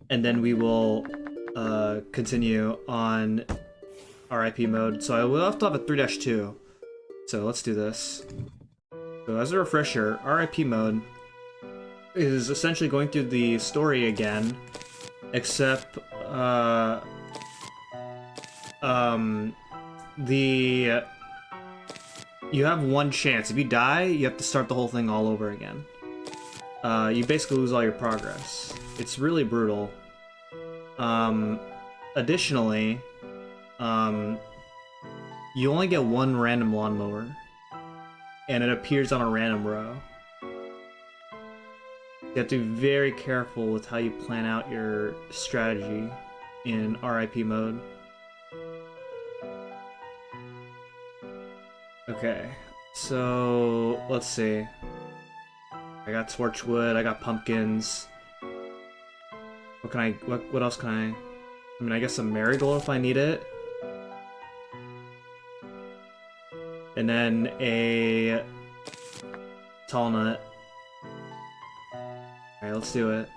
and then we will continue on RIP mode. So I will have to have a 3-2. So let's do this. So as a refresher, RIP mode is essentially going through the story again, except you have one chance. If you die, you have to start the whole thing all over again. You basically lose all your progress. It's really brutal. Additionally, you only get one random lawnmower, and it appears on a random row. You have to be very careful with how you plan out your strategy in RIP mode. Okay, so let's see. I got torchwood, I got pumpkins. What else can I mean, I guess a marigold if I need it. And then a tall nut. Alright, let's do it.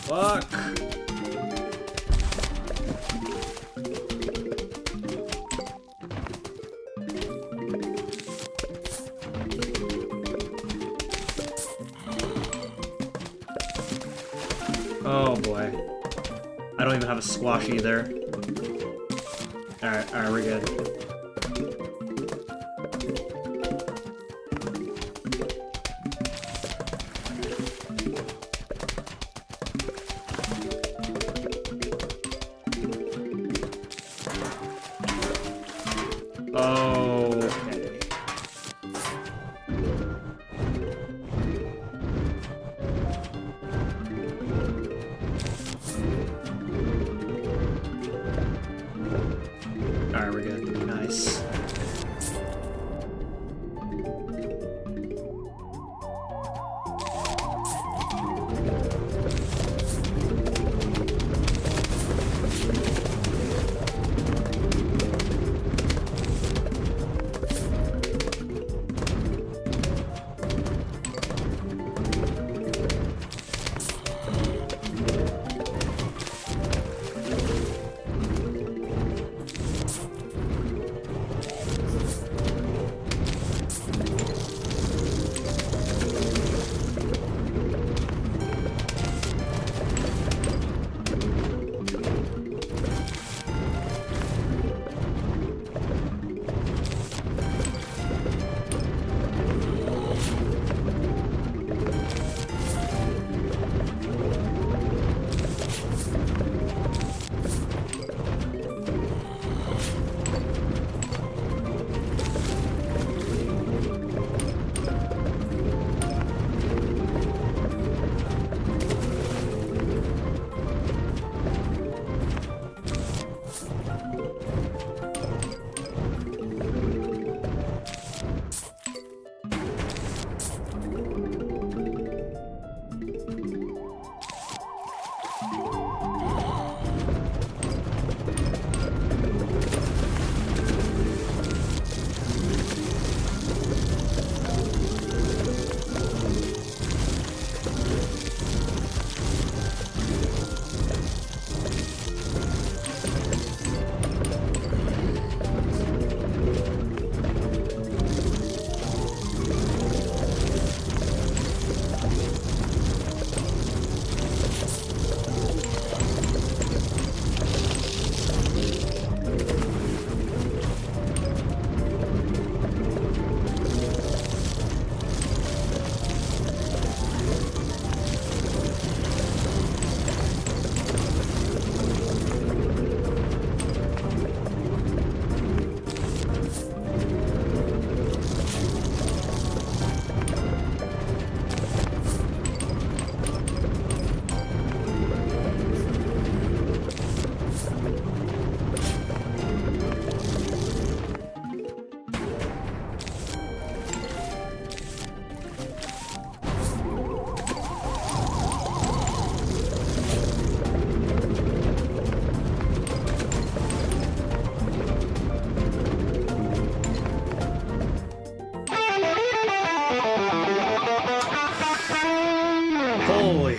Fuck. Oh boy. I don't even have a squash either. Alright, we're good. Okay. Alright, we're good. Nice.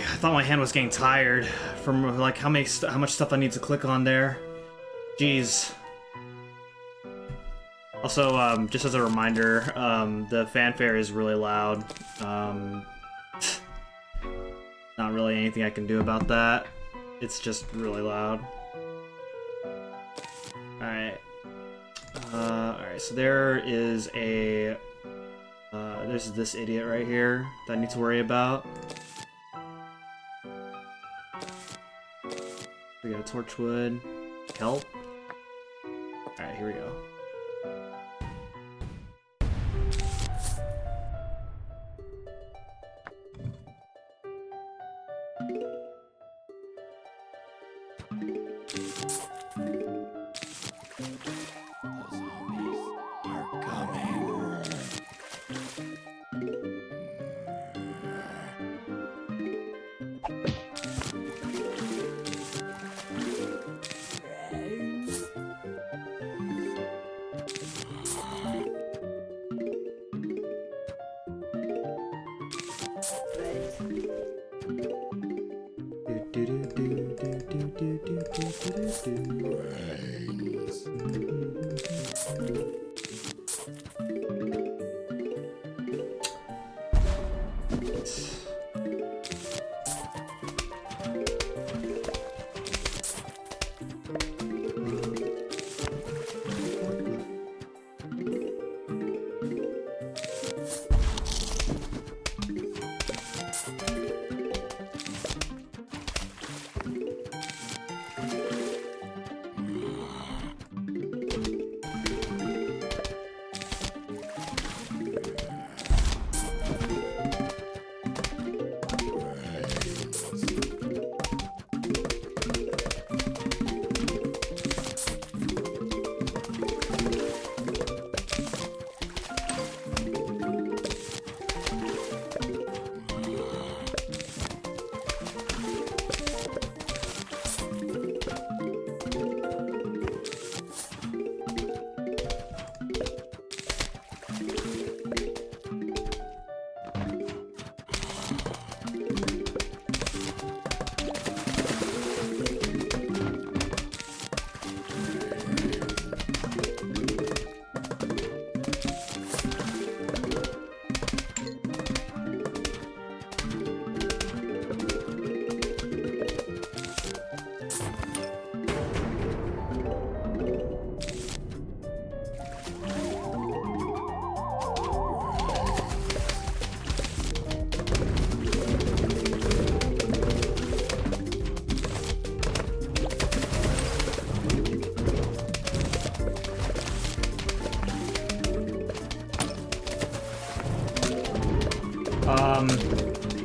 I thought my hand was getting tired from like how much stuff I need to click on there. Jeez. Also, just as a reminder, the fanfare is really loud. Not really anything I can do about that. It's just really loud. Alright. Alright, so there is a... there's this idiot right here that I need to worry about. We got a torchwood. Kelp. Alright, here we go.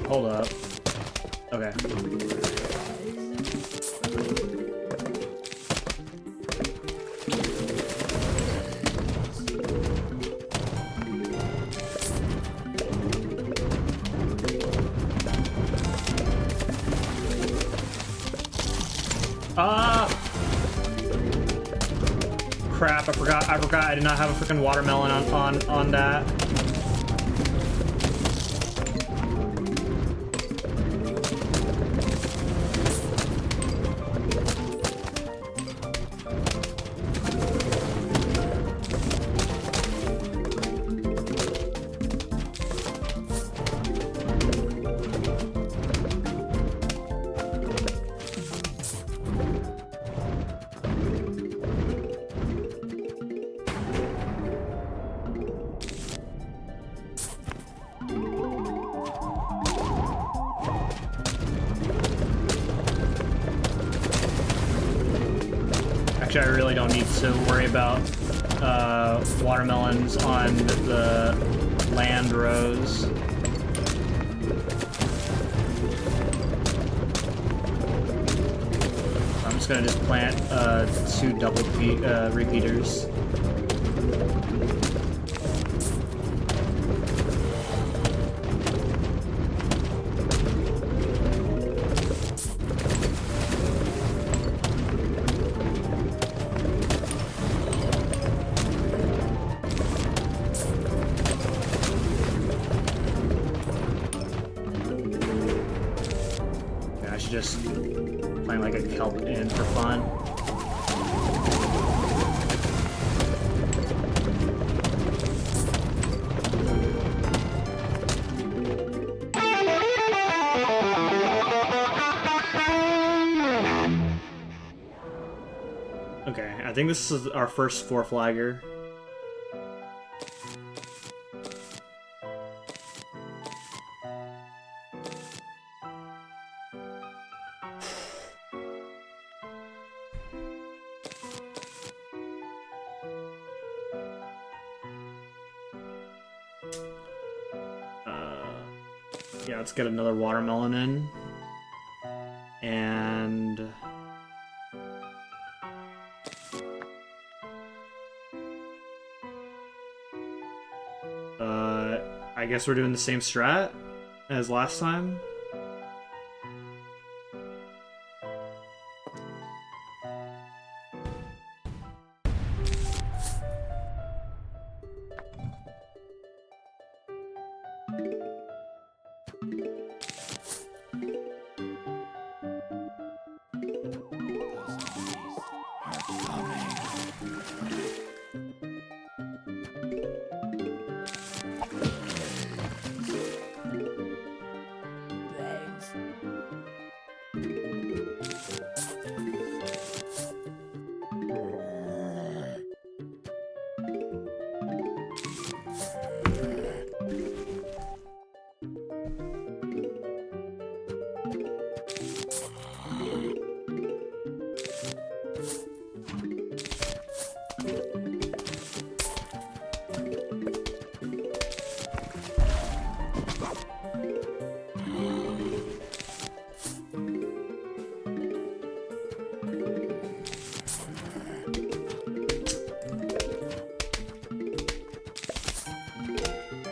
Hold up. Okay. Crap, I forgot I did not have a freaking watermelon on that. I really don't need to worry about watermelons on the land rows. I'm just gonna just plant 2 double repeaters. just playing like a kelp in for fun. Okay, I think this is our first 4-flagger. Yeah, let's get another watermelon in. And... I guess we're doing the same strat as last time.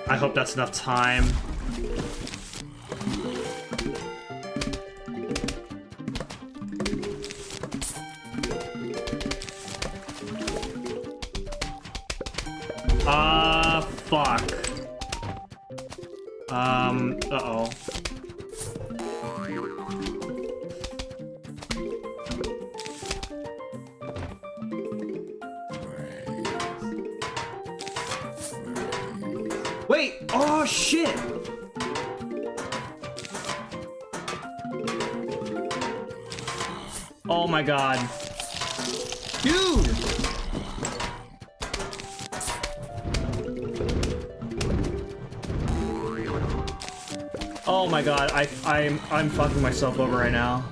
I hope that's enough time. Fuck. Uh-oh. Wait! Oh, shit! Oh my god. Dude! Oh my god, I'm fucking myself over right now.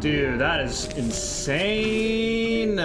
Dude, that is insane.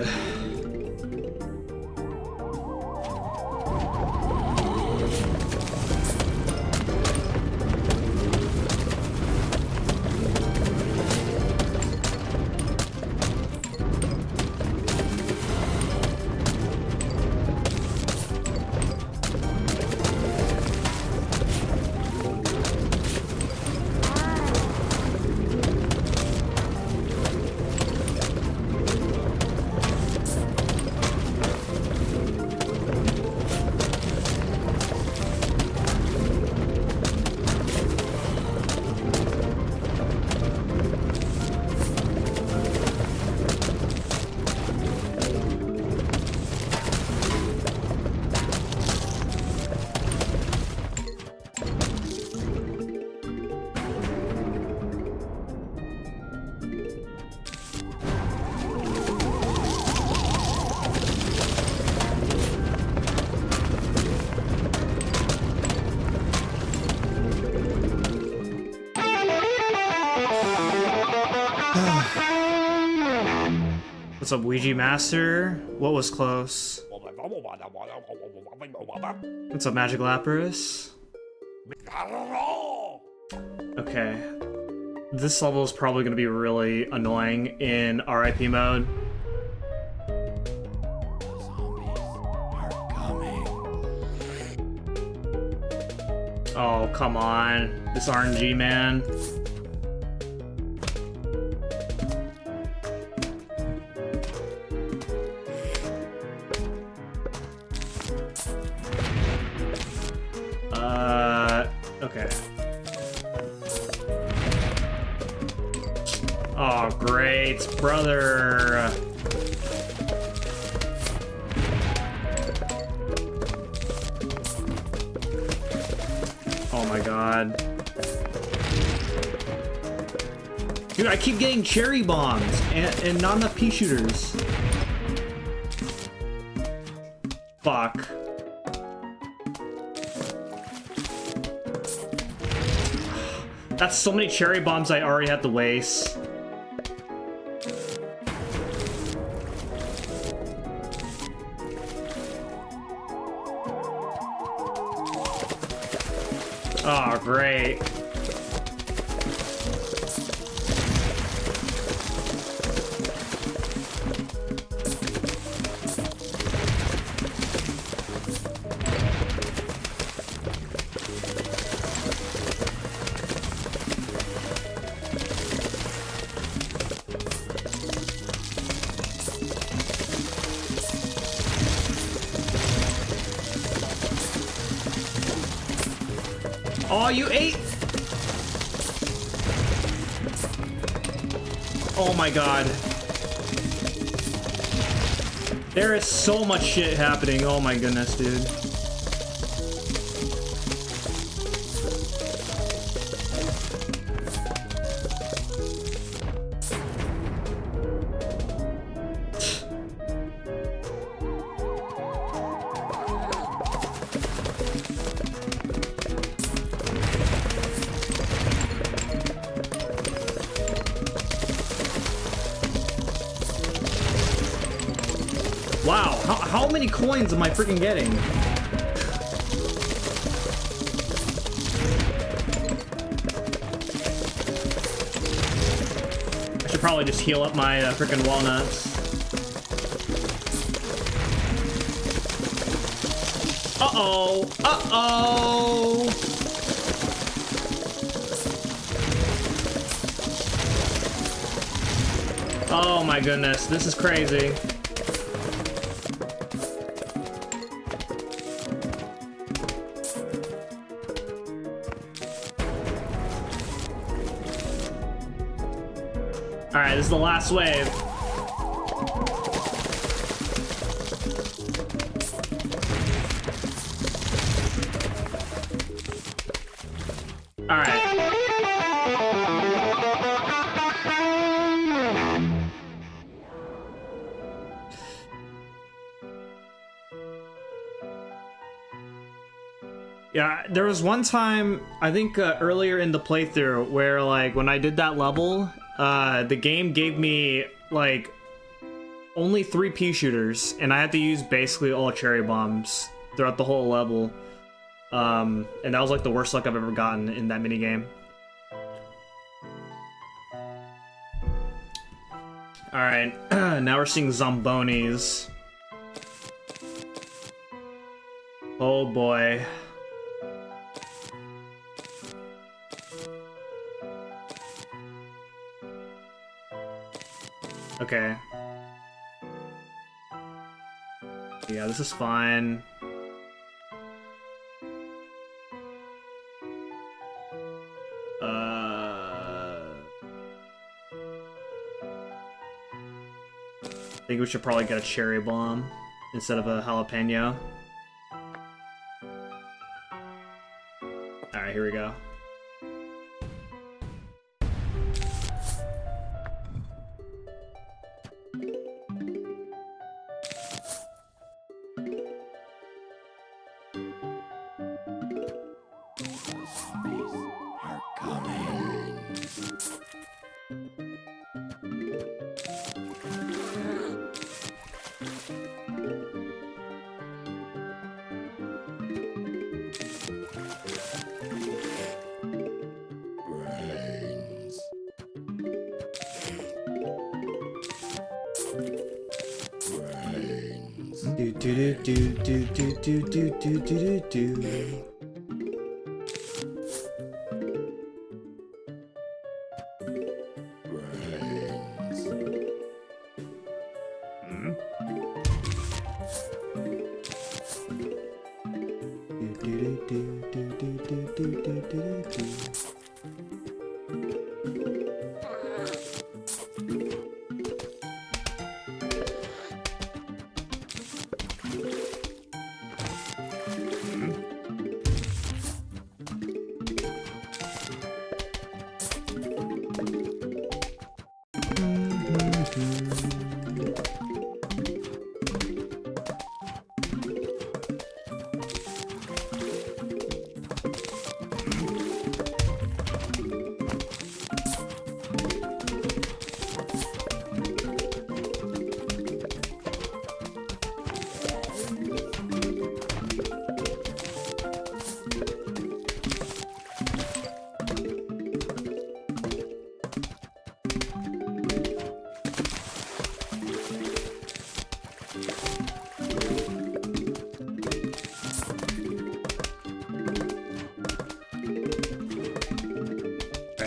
good. What's up, Ouija Master? What was close? What's up, Magic Lapras? Okay. This level is probably going to be really annoying in RIP mode. Oh, come on. This RNG, man. Okay. Oh, great, brother. Oh my god. Dude, I keep getting cherry bombs and not enough pea shooters. Fuck. That's so many cherry bombs I already had to waste. Oh, great. Oh, you ate! Oh my god. There is so much shit happening. Oh my goodness, dude. Wow, how many coins am I freaking getting? I should probably just heal up my freaking walnuts. Uh-oh! Uh-oh! Oh my goodness, this is crazy. Alright, this is the last wave. Alright. Yeah, there was one time, I think earlier in the playthrough, where like when I did that level, the game gave me like only 3 pea shooters, and I had to use basically all cherry bombs throughout the whole level. And that was like the worst luck I've ever gotten in that minigame. Alright, now we're seeing Zombonis. Oh boy. Okay. Yeah, this is fine. I think we should probably get a cherry bomb instead of a jalapeno. Alright, here we go. Do do do do do do do do do do do.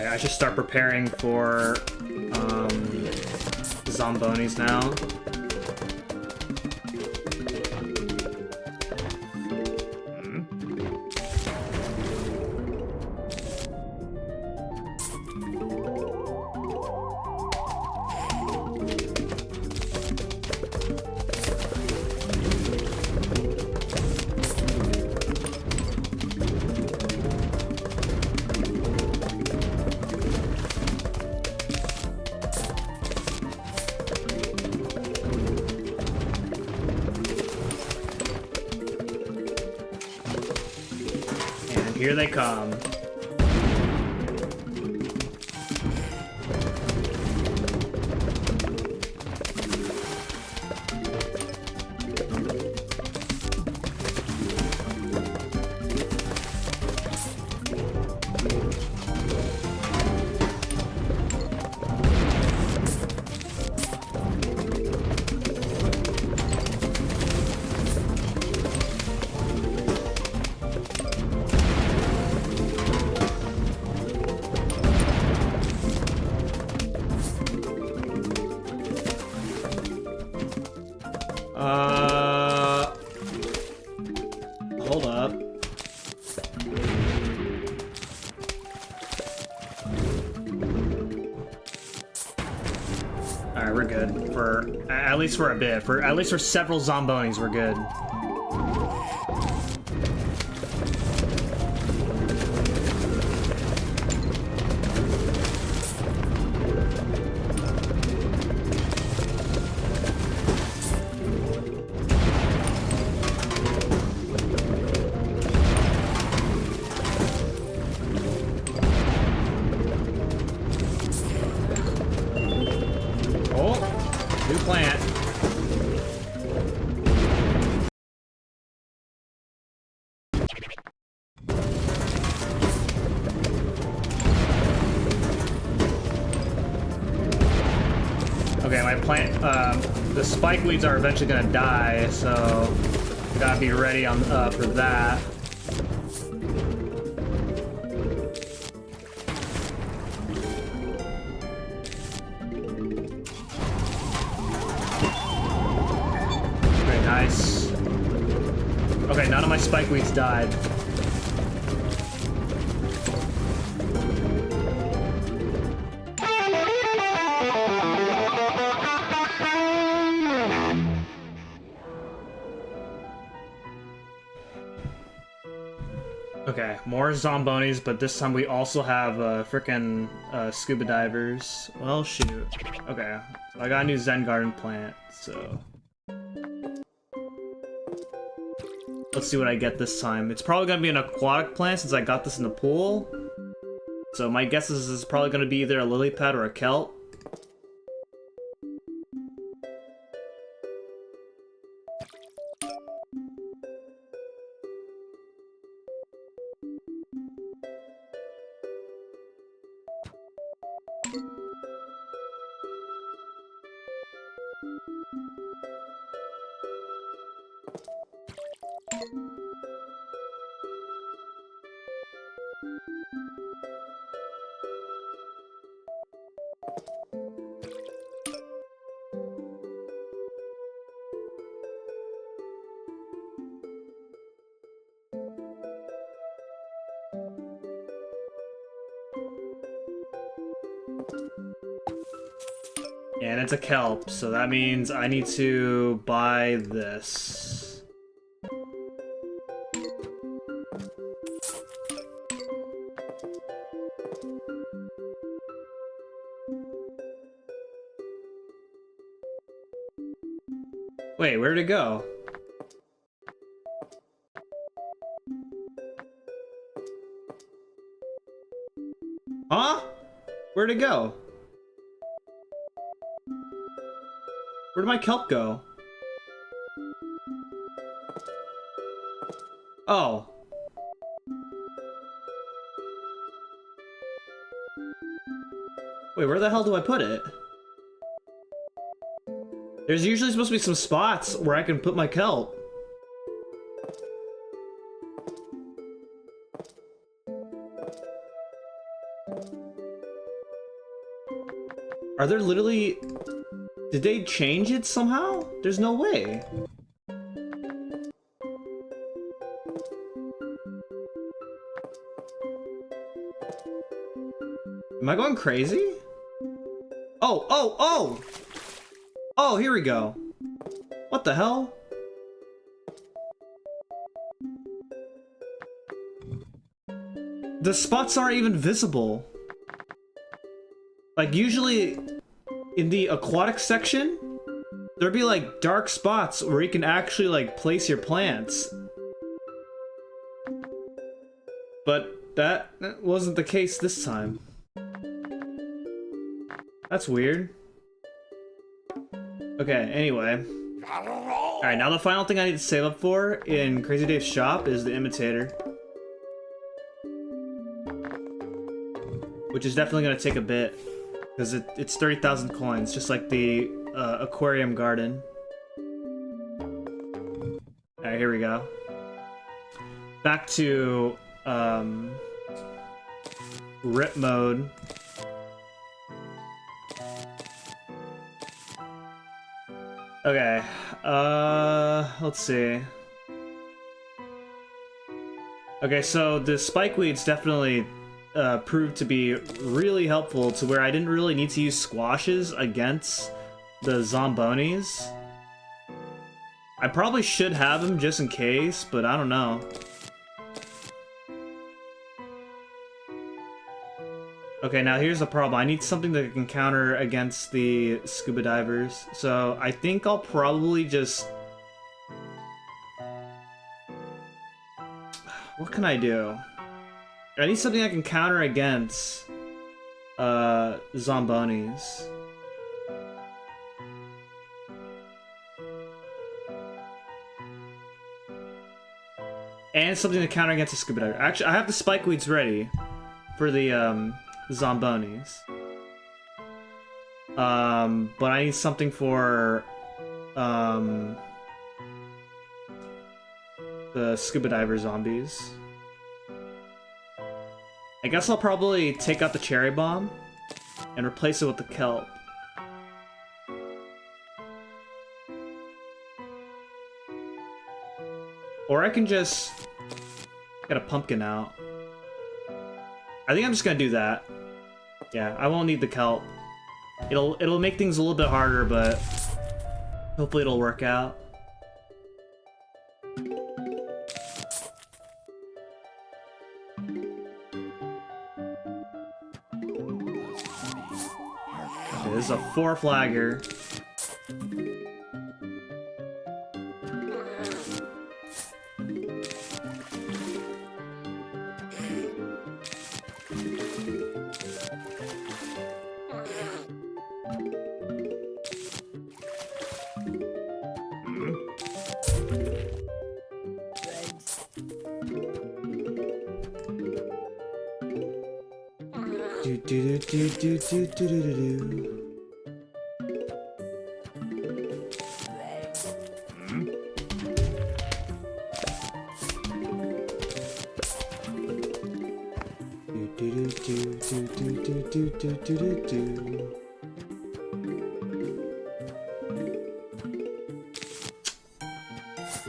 I should start preparing for Zombonis now. Here they come. Hold up. Alright, we're good. For at least for a bit. For at least for several Zombonis, we're good. New plant. the spike weeds are eventually gonna die, so gotta be ready on for that. Okay, nice. Okay, none of my spike weeds died. Okay, more zombonis, but this time we also have frickin' scuba divers. Well, shoot. Okay, so I got a new Zen Garden plant, so... Let's see what I get this time. It's probably gonna be an aquatic plant since I got this in the pool. So my guess is this is probably gonna be either a lily pad or a kelp. And it's a kelp, so that means I need to buy this. Wait, where'd it go? Huh? Where'd it go? Where'd my kelp go? Oh. Wait, where the hell do I put it? There's usually supposed to be some spots where I can put my kelp. Are there literally... Did they change it somehow? There's no way. Am I going crazy? Oh, oh, oh! Oh, here we go. What the hell? The spots aren't even visible. Like, usually in the aquatic section, there'd be like dark spots where you can actually like place your plants. But that wasn't the case this time. That's weird. Okay, anyway. Alright, now the final thing I need to save up for in Crazy Dave's shop is the imitator. Which is definitely gonna take a bit. Because it's 30,000 coins, just like the aquarium garden. Alright, here we go. Back to rip mode. Okay, let's see. Okay, so the spike weeds definitely proved to be really helpful to where I didn't really need to use squashes against the zombonis. I probably should have them just in case, but I don't know. Okay, now here's the problem. I need something that can counter against the scuba divers. So I think I'll probably just... What can I do? I need something I can counter against zombonis. And something to counter against the scuba diver. Actually, I have the spike weeds ready for the zombonis. But I need something for the scuba diver zombies. I guess I'll probably take out the cherry bomb and replace it with the kelp. Or I can just get a pumpkin out. I think I'm just gonna do that. Yeah, I won't need the kelp. It'll make things a little bit harder, but hopefully it'll work out. Okay, this is a 4-flagger.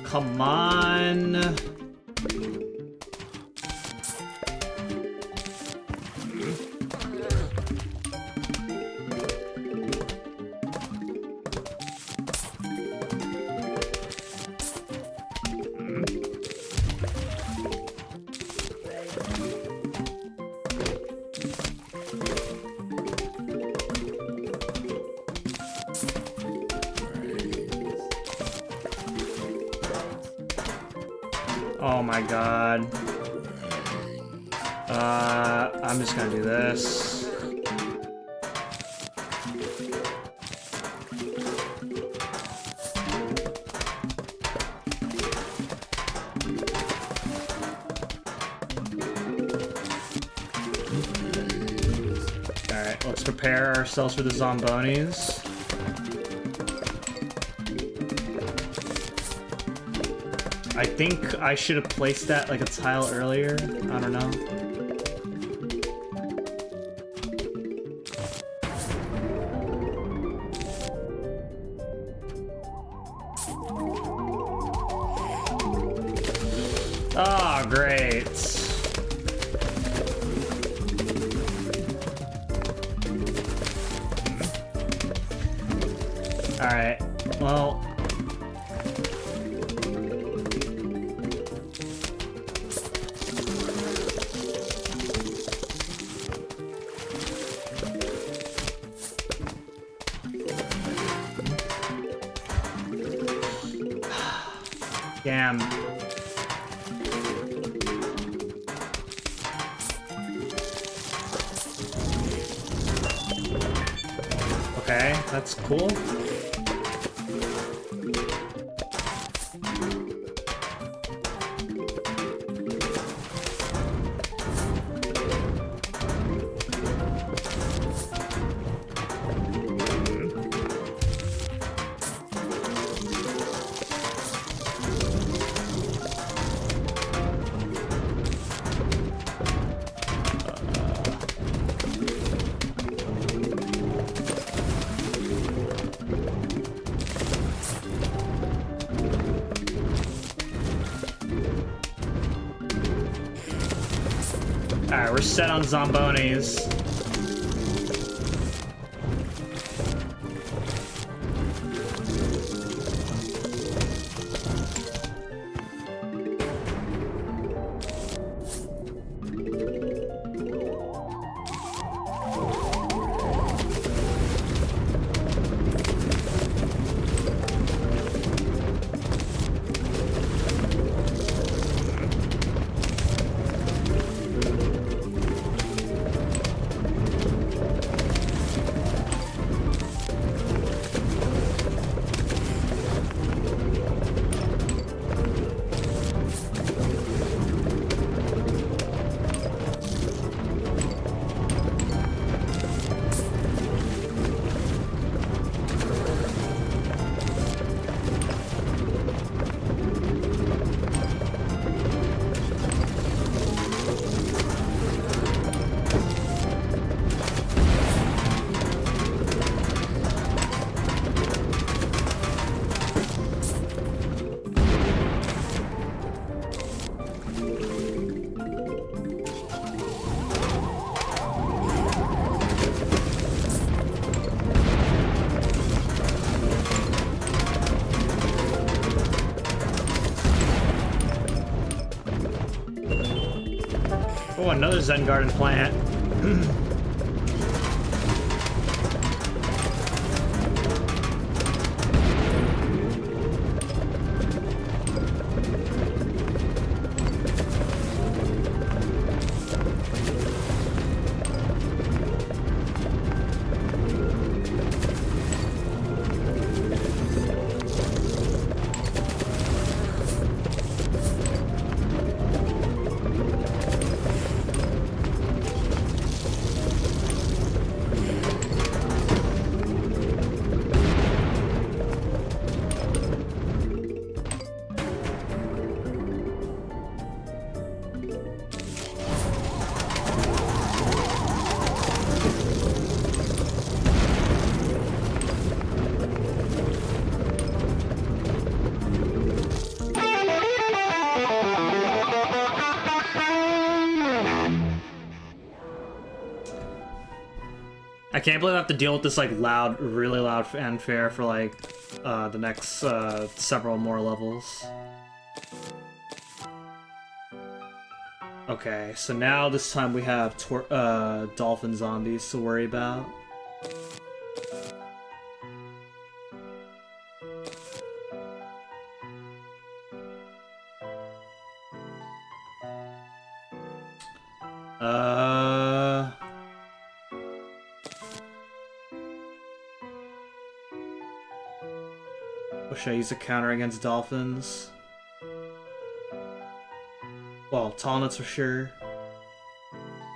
Come on. Oh my god. I'm just gonna do this. Alright, let's prepare ourselves for the zombonis. I think I should have placed that like a tile earlier. I don't know. Oh, great. All right. Well, damn. Okay, that's cool. Alright, we're set on zombonis. Oh, another Zen Garden plant. I can't believe I have to deal with this like loud, really loud fanfare for like the next several more levels. Okay, so now this time we have dolphin zombies to worry about. What should I use a counter against dolphins? Well, tall nuts for sure.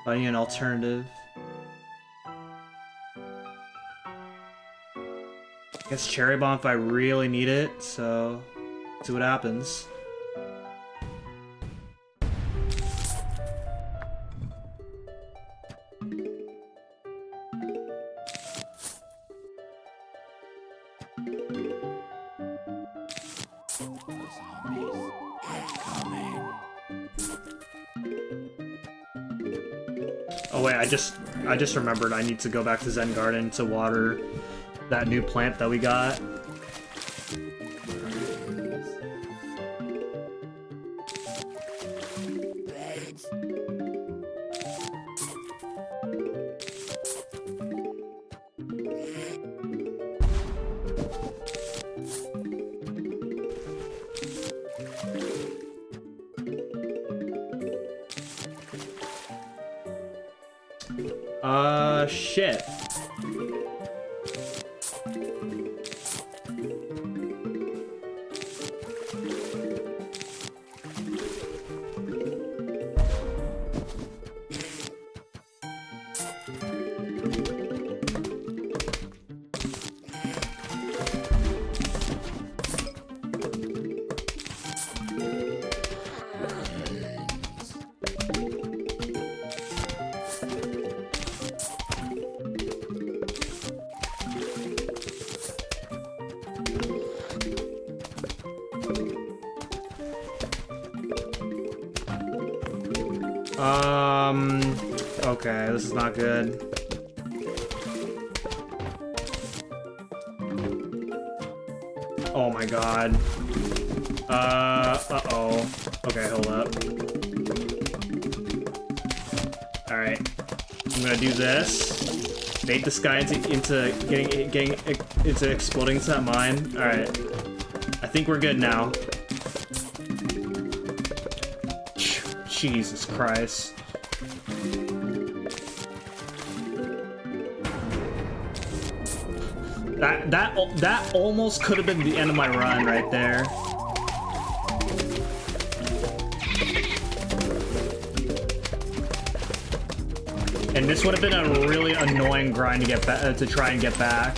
I need an alternative. I guess cherry bomb if I really need it, so see what happens. Oh wait, I just remembered I need to go back to Zen Garden to water that new plant that we got. Shit. Okay, this is not good. Oh my god. Uh-oh. Okay, hold up. Alright. I'm gonna do this. Bait this guy into getting into exploding into that mine. Alright. I think we're good now. Jesus Christ. That almost could have been the end of my run right there. And this would have been a really annoying grind to get to try and get back.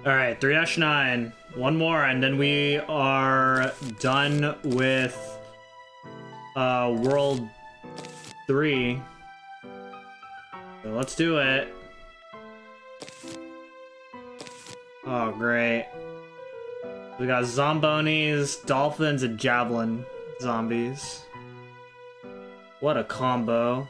Alright, 3-9. One more, and then we are done with World 3. So let's do it. Oh, great. We got Zombonis, Dolphins, and Javelin zombies. What a combo.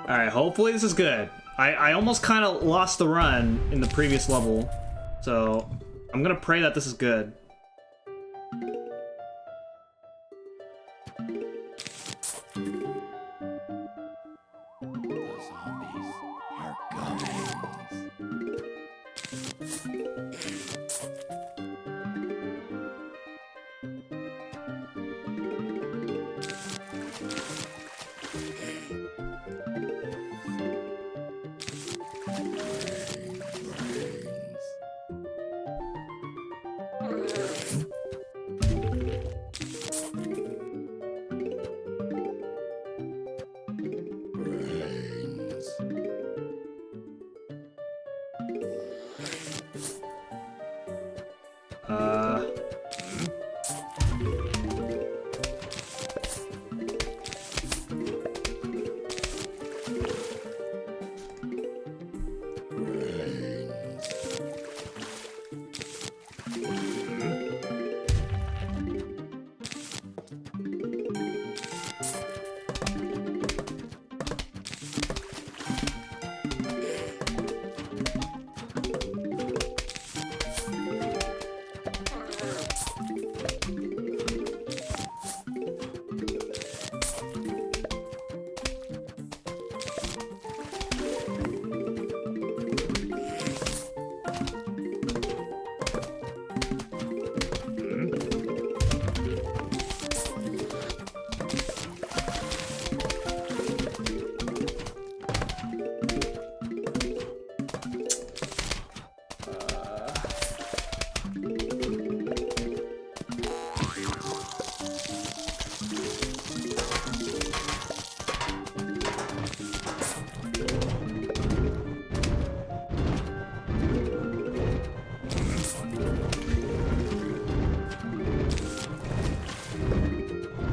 Alright, hopefully this is good. I almost kind of lost the run in the previous level, so I'm gonna pray that this is good.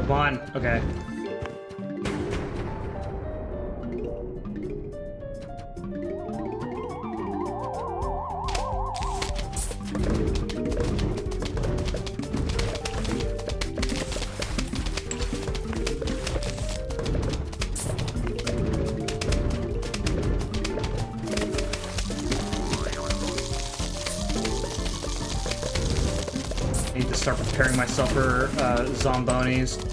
Come on. Okay. I need to start preparing myself for Zombonis.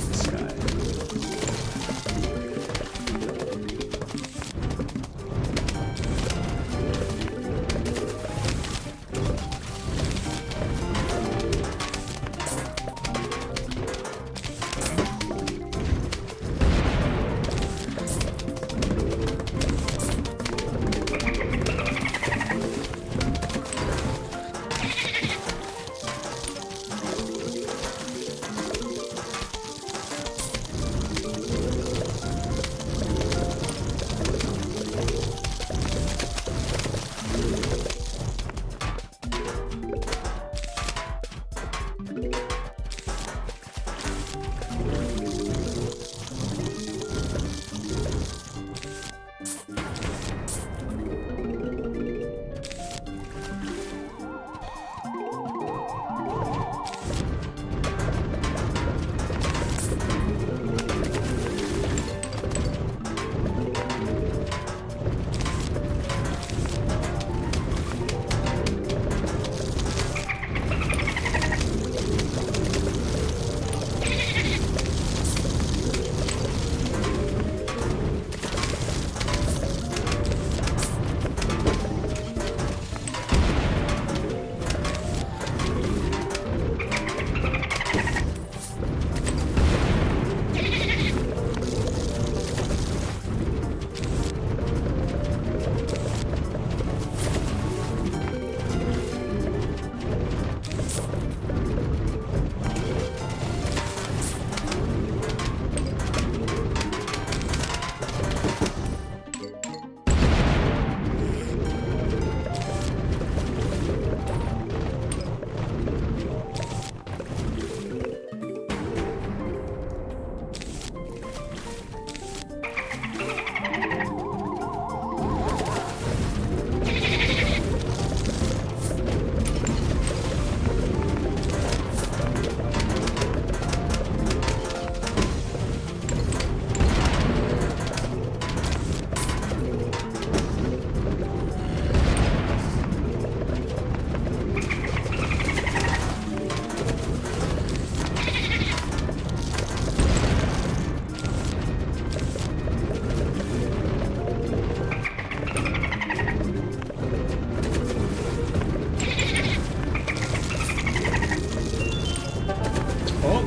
This guy.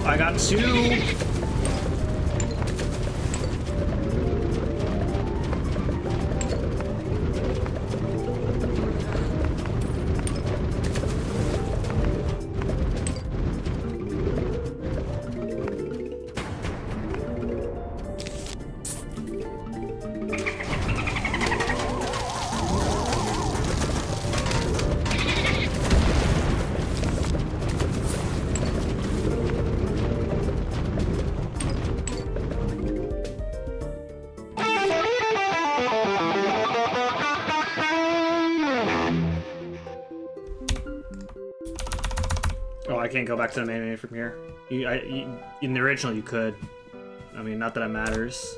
I got 2. Oh, I can't go back to the main menu from here. In the original, you could. I mean, not that it matters.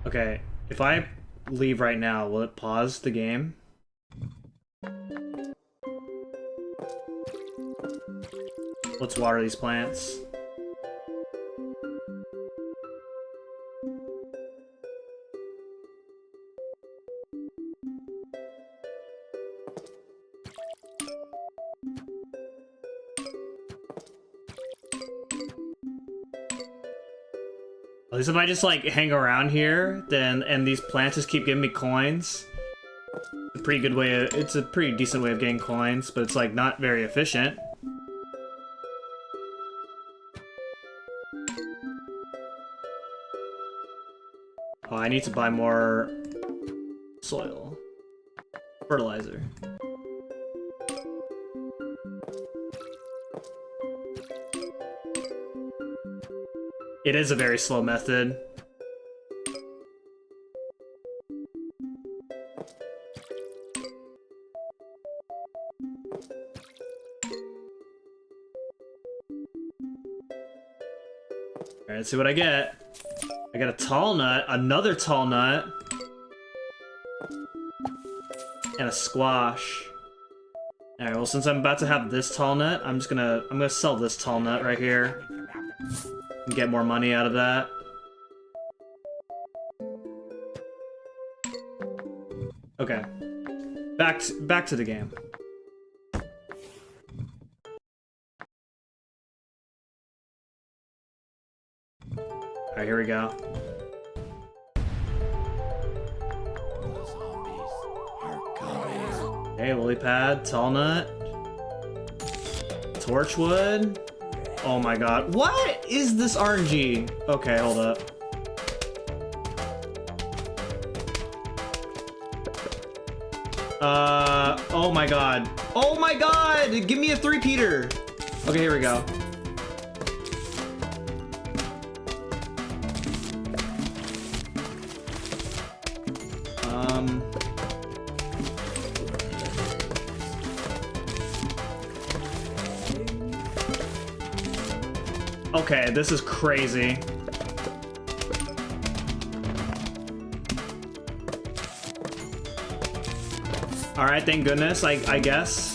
Okay, if I leave right now, will it pause the game? Let's water these plants. At least if I just like hang around here, then and these plants just keep giving me coins. A pretty good way. It's a pretty decent way of getting coins, but it's like not very efficient. Oh, I need to buy more soil fertilizer. It is a very slow method. Alright, let's see what I get. I got a tall nut, another tall nut, and a squash. Alright, well since I'm about to have this tall nut, I'm gonna sell this tall nut right here. And get more money out of that. Okay. Back to the game. Alright, here we go. Hey, lily pad, tall nut, torchwood. Oh my god. What is this RNG? Okay, hold up. Oh my god. Oh my god! Give me a 3-peater! Okay, here we go. Okay, this is crazy. Alright, thank goodness, I guess.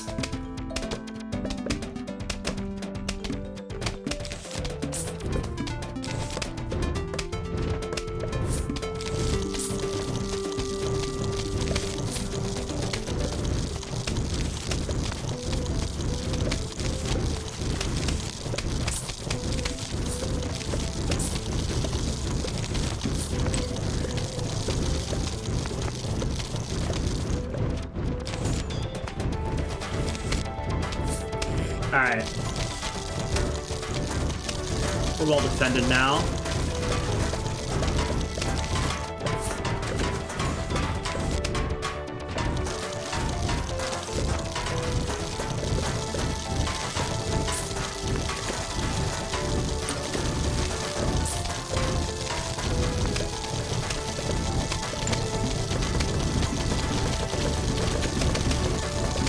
Alright. We're well defended now.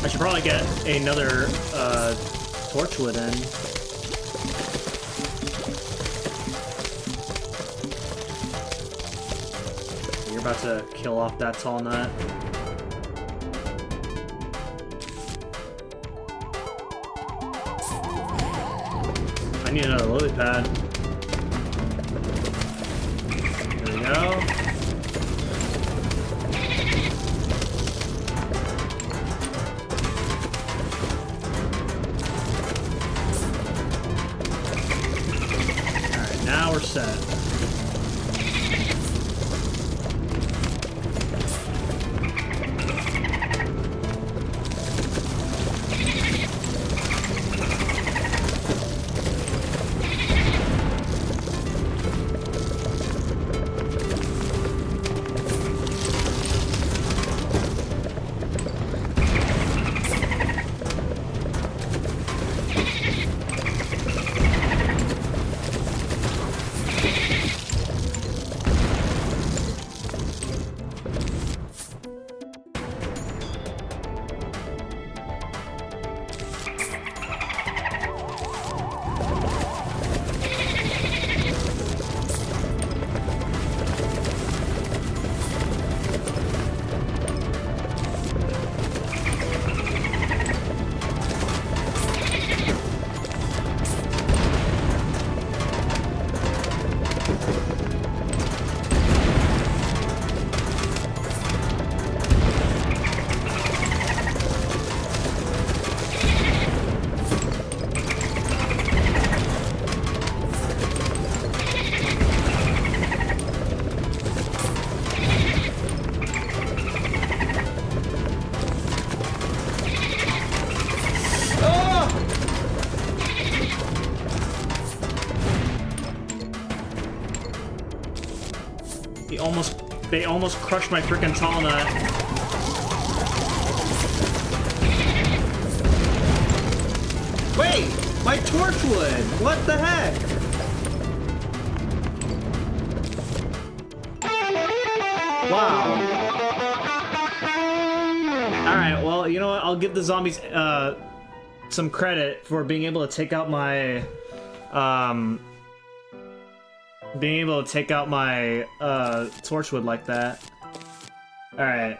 I should probably get another torchwood in. You're about to kill off that tall nut. I need another lily pad. There we go. They almost crushed my frickin' tall nut. Wait! My torchwood! What the heck? Wow. Alright, well, you know what? I'll give the zombies some credit for being able to take out my torchwood like that. Alright.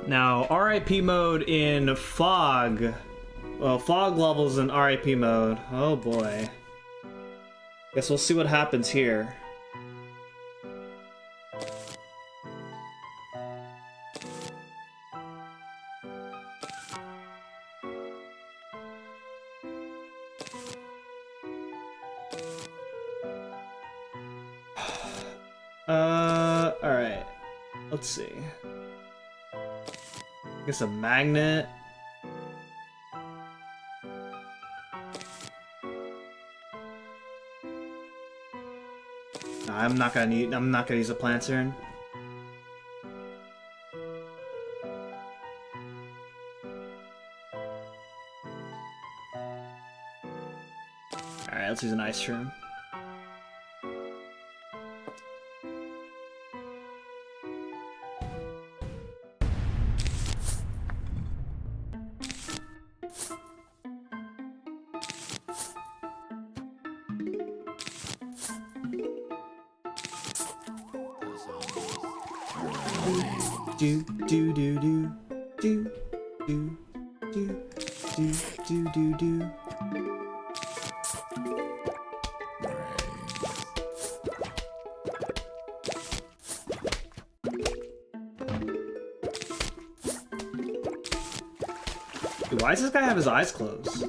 Now, RIP mode in fog. Well, fog levels in RIP mode. Oh boy. Guess we'll see what happens here. Alright. Let's see. I guess a magnet. No, I'm not gonna use a lantern. Alright, let's use an ice shroom. Do do do do do do do do do do do. Dude, why does this guy have his eyes closed?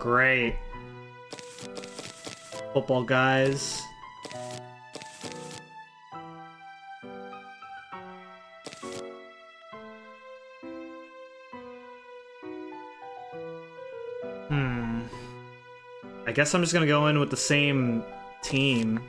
great. Football guys. I guess I'm just gonna go in with the same team.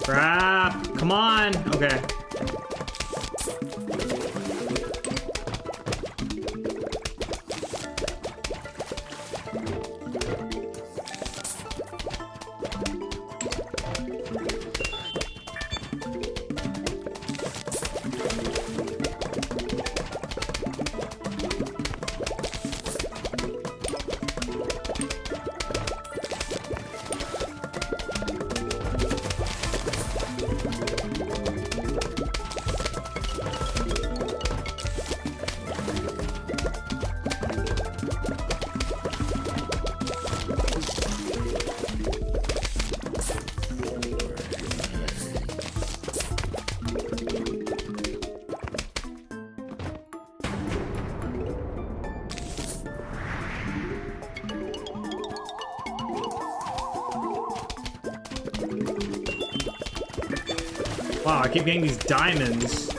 Crap! Come on! Okay. Wow, I keep getting these diamonds.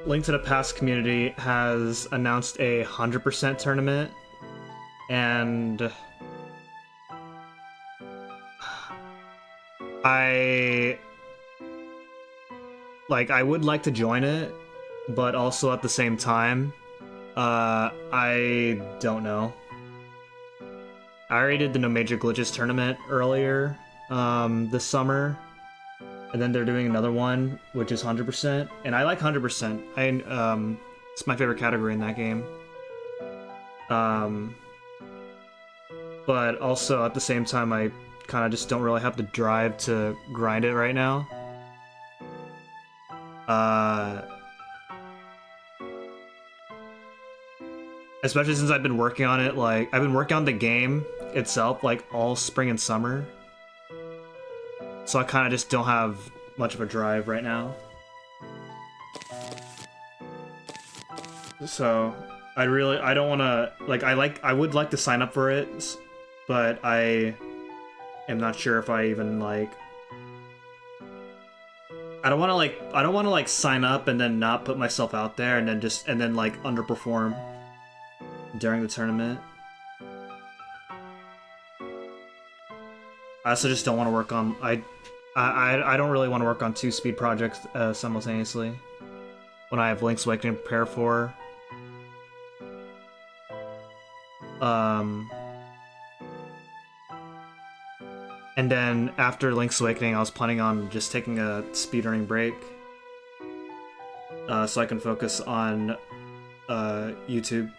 Link to the Past community has announced a 100% tournament, and I would like to join it, but also at the same time, I don't know. I already did the No Major Glitches tournament earlier this summer, and then they're doing another one, which is 100%, and I like 100%. It's my favorite category in that game. But also at the same time, I kind of just don't really have the drive to grind it right now. Especially since I've been working on it, like, I've been working on the game itself, like, all spring and summer. So I kind of just don't have much of a drive right now. So, I don't want to, like, I would like to sign up for it, but I am not sure if I even, like, I don't want to, like, sign up and then not put myself out there and then, like, underperform during the tournament. I also just don't want to work on, I don't really want to work on 2 speed projects simultaneously when I have Link's Awakening to prepare for. And then after Link's Awakening, I was planning on just taking a speedrunning break, so I can focus on YouTube.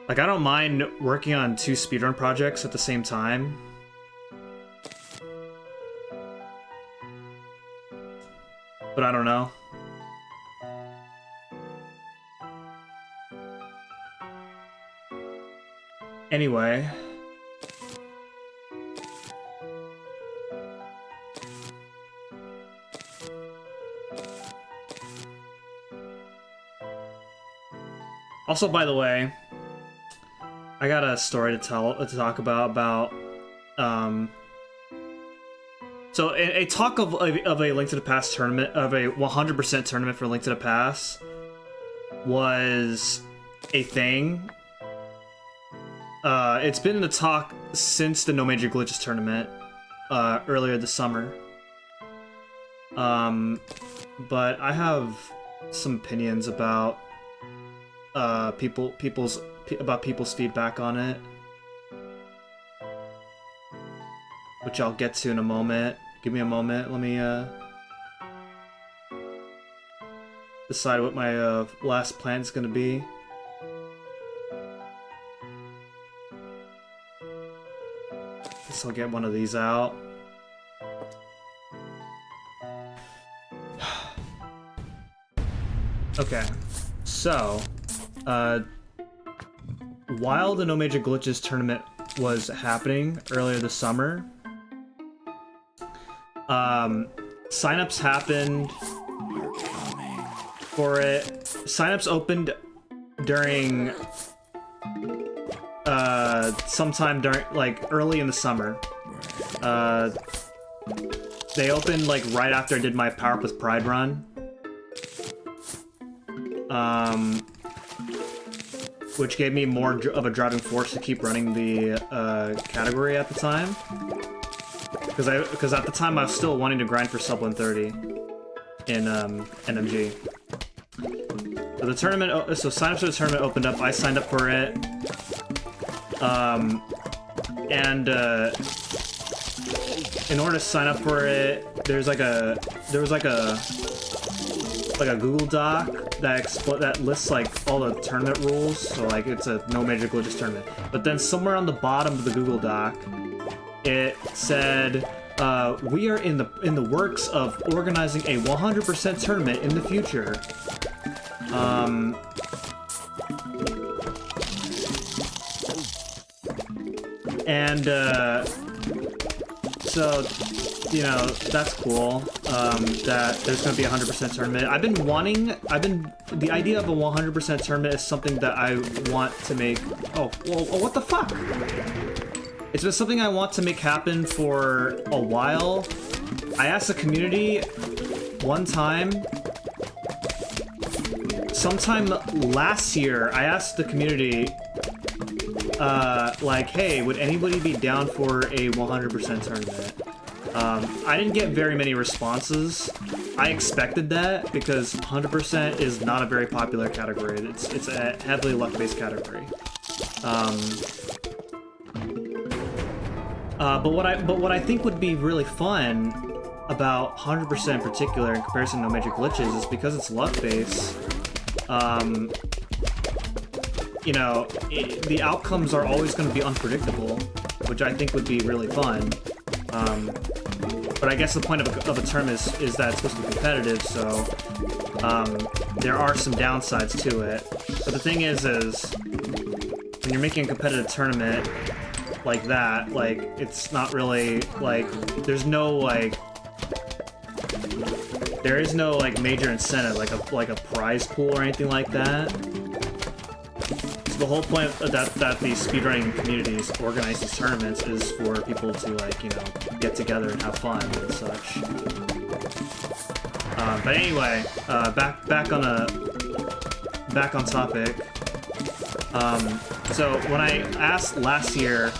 Like, I don't mind working on 2 speedrun projects at the same time. But I don't know. Anyway. Also, by the way, I got a story to talk about so a talk of a Link to the Past tournament, of a 100% tournament for Link to the Past, was a thing. It's been in the talk since the No Major Glitches tournament earlier this summer. But I have some opinions about people's feedback on it, which I'll get to in a moment. Give me a moment. Let me decide what my last plan's gonna be. Guess I'll get one of these out. Okay, so while the No Major Glitches tournament was happening earlier this summer, signups happened for it. Signups opened during sometime during, like, early in the summer. They opened, like, right after I did my Power Up with Pride run. Which gave me more of a driving force to keep running the category at the time. Because at the time I was still wanting to grind for sub 130 in NMG. So the tournament, so signups for the tournament opened up. I signed up for it, and in order to sign up for it, there was like a Google Doc that lists, like, all the tournament rules. So, like, it's a No Major Glitches tournament. But then somewhere on the bottom of the Google Doc, it said, we are in the works of organizing a 100% tournament in the future. So you know, that's cool. That there's gonna be a 100% tournament. The idea of a 100% tournament is something that I want to make. Oh, well, what the fuck? It's been something I want to make happen for a while. I asked the community one time, sometime last year, I asked the community, like, hey, would anybody be down for a 100% tournament? I didn't get very many responses. I expected that because 100% is not a very popular category. It's a heavily luck-based category. But what I think would be really fun about 100% in particular in comparison to No Magic Glitches is because it's luck-based. You know, the outcomes are always going to be unpredictable, which I think would be really fun. But I guess the point of a tournament is that it's supposed to be competitive, so there are some downsides to it. But the thing is when you're making a competitive tournament like that, like, it's not really, like, there is no, like, major incentive, like a prize pool or anything like that. So the whole point that the speedrunning communities organize these tournaments is for people to, like, you know, get together and have fun and such. But anyway, back on topic. So when I asked last year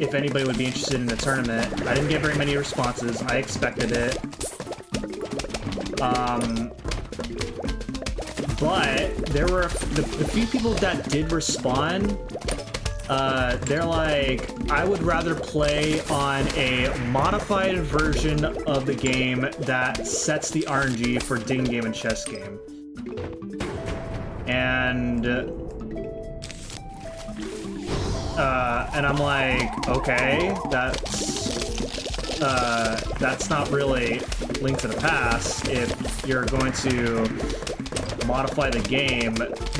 if anybody would be interested in the tournament, I didn't get very many responses. I expected it. But there were the few people that did respond. They're like, I would rather play on a modified version of the game that sets the RNG for Ding Game and Chess Game. And I'm like, okay, that's not really Link to the Past if you're going to modify the game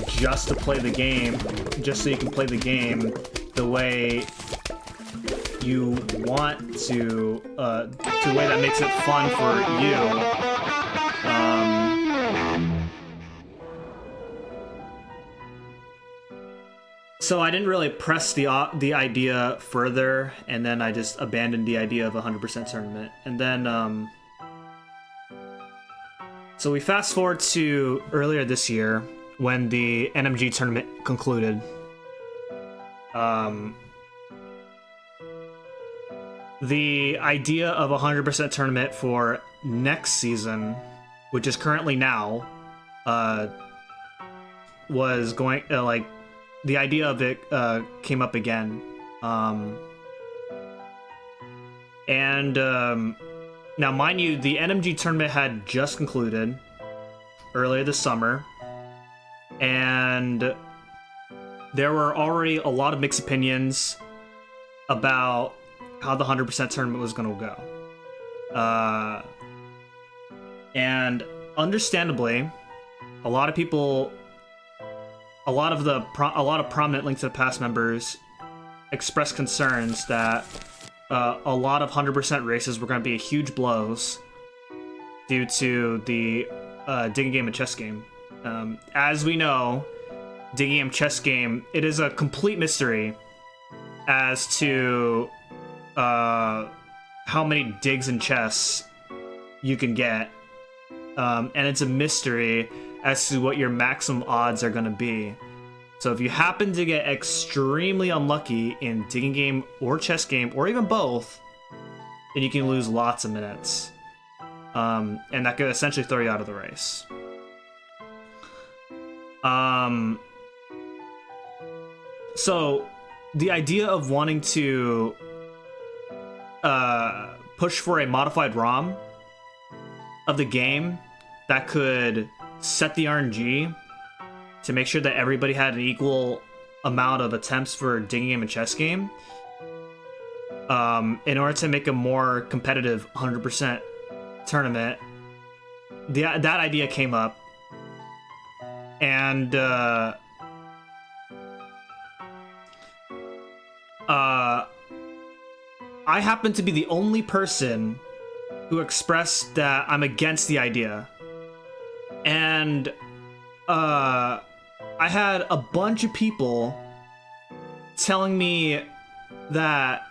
just to play the game, just so you can play the game the way you want to, the way that makes it fun for you. So I didn't really press the idea further, and then I just abandoned the idea of a 100% tournament. And then, so we fast forward to earlier this year when the NMG tournament concluded. The idea of a 100% tournament for next season, which is currently now, was going, like, the idea of it came up again. Now, mind you, the NMG tournament had just concluded earlier this summer, and there were already a lot of mixed opinions about how the 100% tournament was going to go. And understandably, a lot of people, a lot of prominent Link to the Past members expressed concerns that a lot of 100% races were going to be huge blows due to the Digging Game and Chess Game. As we know, Digging Game Chess Game, it is a complete mystery as to how many digs in chess you can get, and it's a mystery as to what your maximum odds are going to be. So if you happen to get extremely unlucky in Digging Game or Chess Game, or even both, then you can lose lots of minutes. And that could essentially throw you out of the race. So the idea of wanting to push for a modified ROM of the game that could set the RNG to make sure that everybody had an equal amount of attempts for Digging Game and Chess Game, in order to make a more competitive 100% tournament, that idea came up, and I happen to be the only person who expressed that I'm against the idea. And I had a bunch of people telling me that,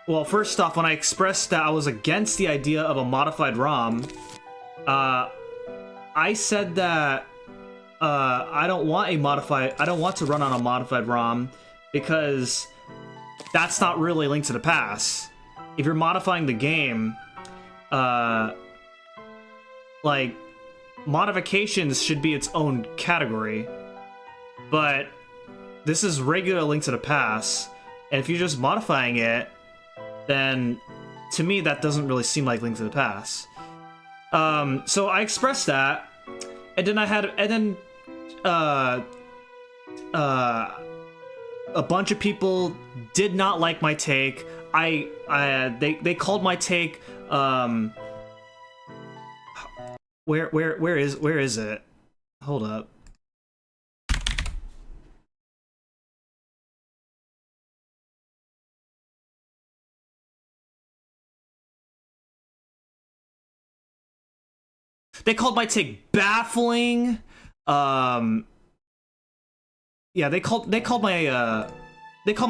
well, first off, when I expressed that I was against the idea of a modified ROM, I said that I don't want to run on a modified ROM because that's not really Link to the Past. If you're modifying the game, like, modifications should be its own category, but this is regular Link to the Past, and if you're just modifying it, then to me that doesn't really seem like Link to the Past. So I expressed that, and then a bunch of people did not like my take. They called my take where is it? Hold up. They called my take baffling. Yeah, they called my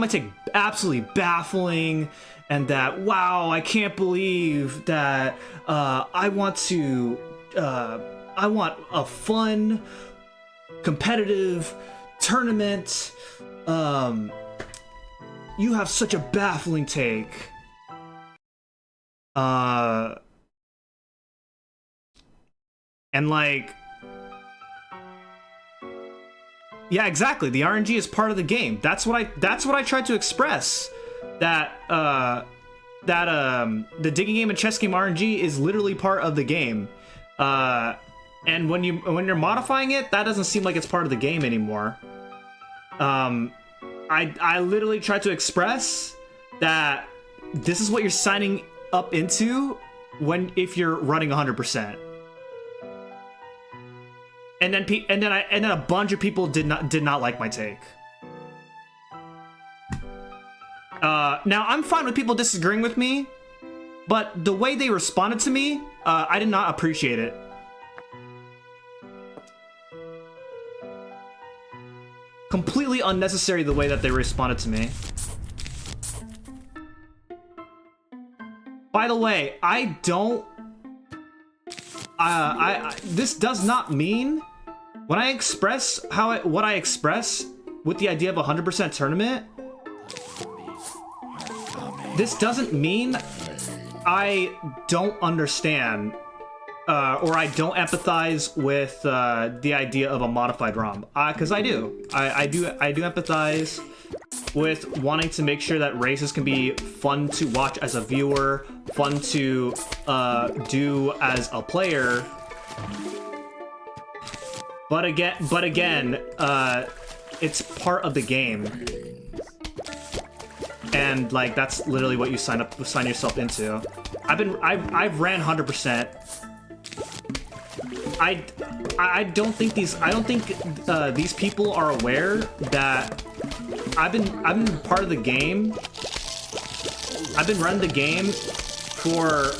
take absolutely baffling, and that, wow, I can't believe that I want a fun, competitive tournament. You have such a baffling take. And like, yeah, exactly. The RNG is part of the game. That's what I tried to express. That the digging game and chess game RNG is literally part of the game. And when you're modifying it, that doesn't seem like it's part of the game anymore. I literally tried to express that this is what you're signing up into if you're running 100%. And then a bunch of people did not like my take. Now I'm fine with people disagreeing with me, but the way they responded to me, I did not appreciate it. Completely unnecessary the way that they responded to me. By the way, I don't. This does not mean when I express what I express with the idea of a 100% tournament. This doesn't mean I don't understand or I don't empathize with the idea of a modified ROM, because I do. I do empathize with wanting to make sure that races can be fun to watch as a viewer, fun to do as a player. But again, it's part of the game, and like that's literally what you sign yourself into. I've ran 100%. I don't think these people are aware that I've been part of the game. I've been running the game for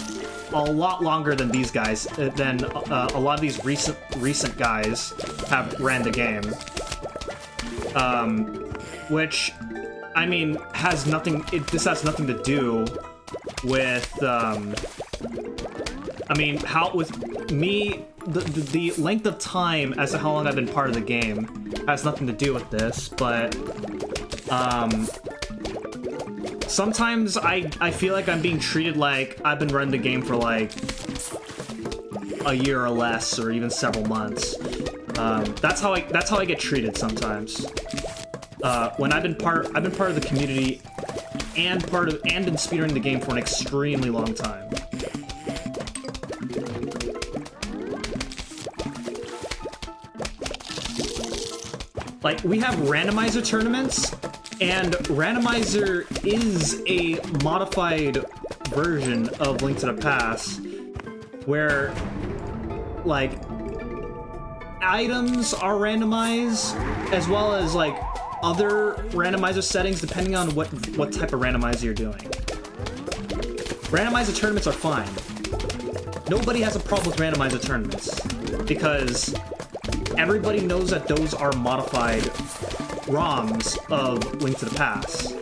a lot longer than these guys, than a lot of these recent guys have ran the game. Which, I mean, has nothing. This has nothing to do with. I mean, how with me. The length of time as to how long I've been part of the game has nothing to do with this, but sometimes I feel like I'm being treated like I've been running the game for like a year or less, or even several months. That's how I get treated sometimes. When I've been part of the community and been speedrunning the game for an extremely long time. Like, we have randomizer tournaments, and randomizer is a modified version of Link to the Past, where, like, items are randomized, as well as, like, other randomizer settings, depending on what type of randomizer you're doing. randomizer tournaments are fine. Nobody has a problem with randomizer tournaments because everybody knows that those are modified ROMs of Link to the Past.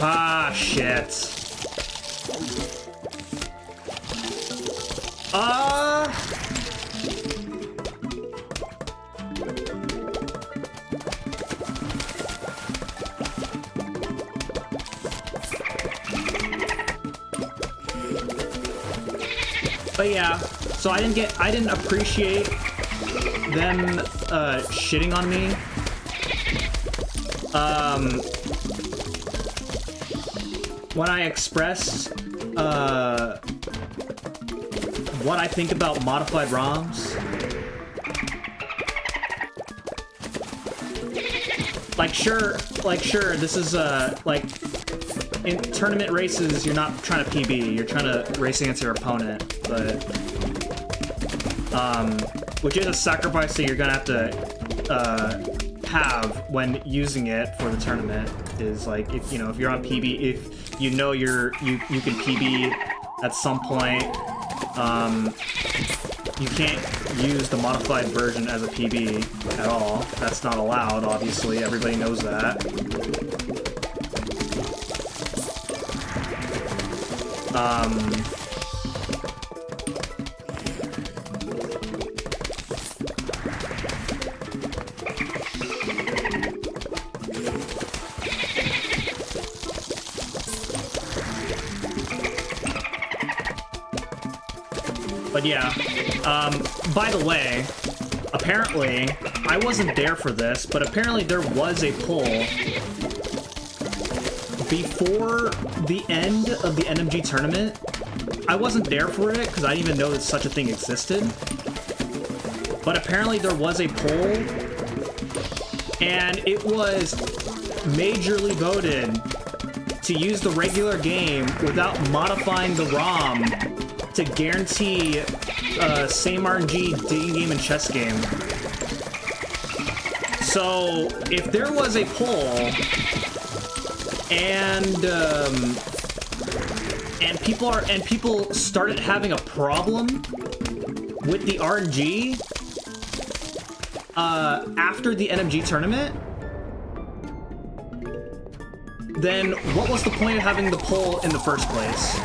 Ah, shit. But yeah, so I didn't appreciate them shitting on me. When I expressed what I think about modified ROMs. Like sure, this is like in tournament races, you're not trying to PB, you're trying to race against your opponent, but which is a sacrifice that you're gonna have to have when using it for the tournament. Is like if you're on PB, if you know you can PB at some point, you can't use the modified version as a PB at all. That's not allowed, obviously. Everybody knows that. But yeah, by the way, apparently, I wasn't there for this, but apparently there was a poll before the end of the NMG tournament. I wasn't there for it, because I didn't even know that such a thing existed. But apparently there was a poll, and it was majorly voted to use the regular game without modifying the ROM to guarantee same RNG digging game and chess game. So if there was a poll and people started having a problem with the RNG after the NMG tournament, then what was the point of having the poll in the first place?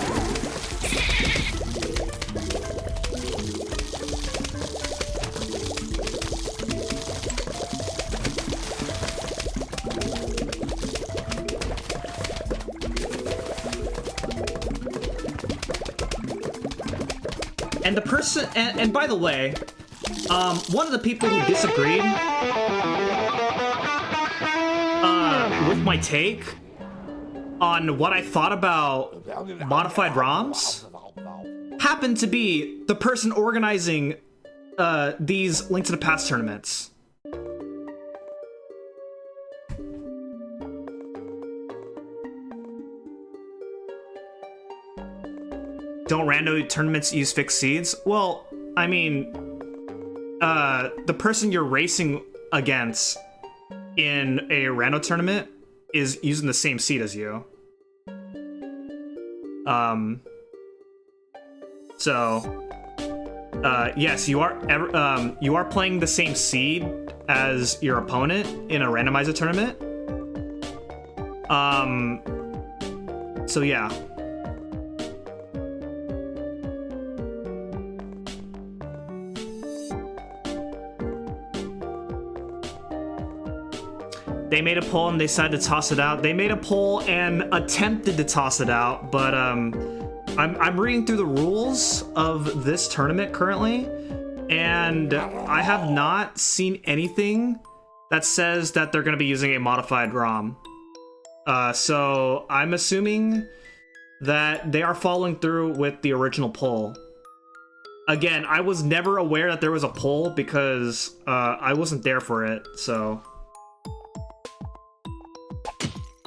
And the person, and by the way, one of the people who disagreed with my take on what I thought about modified ROMs happened to be the person organizing these Link to the Past tournaments. Don't rando tournaments use fixed seeds? Well, I mean, the person you're racing against in a rando tournament is using the same seed as you. Yes, you are playing the same seed as your opponent in a randomizer tournament. So yeah. They made a poll and they decided to toss it out. They made a poll and attempted to toss it out, but I'm reading through the rules of this tournament currently, and I have not seen anything that says that they're going to be using a modified ROM. So I'm assuming that they are following through with the original poll. Again, I was never aware that there was a poll because I wasn't there for it, so...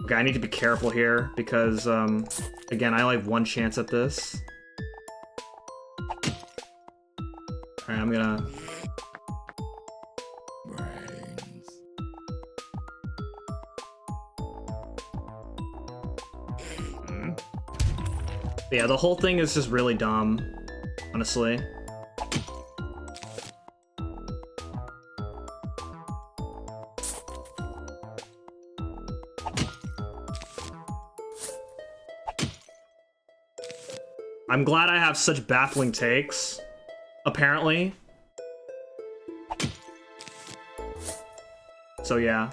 Okay, I need to be careful here because, again, I only have one chance at this. Alright, I'm I'm gonna... Yeah, the whole thing is just really dumb, honestly. I'm glad I have such baffling takes, apparently. So yeah.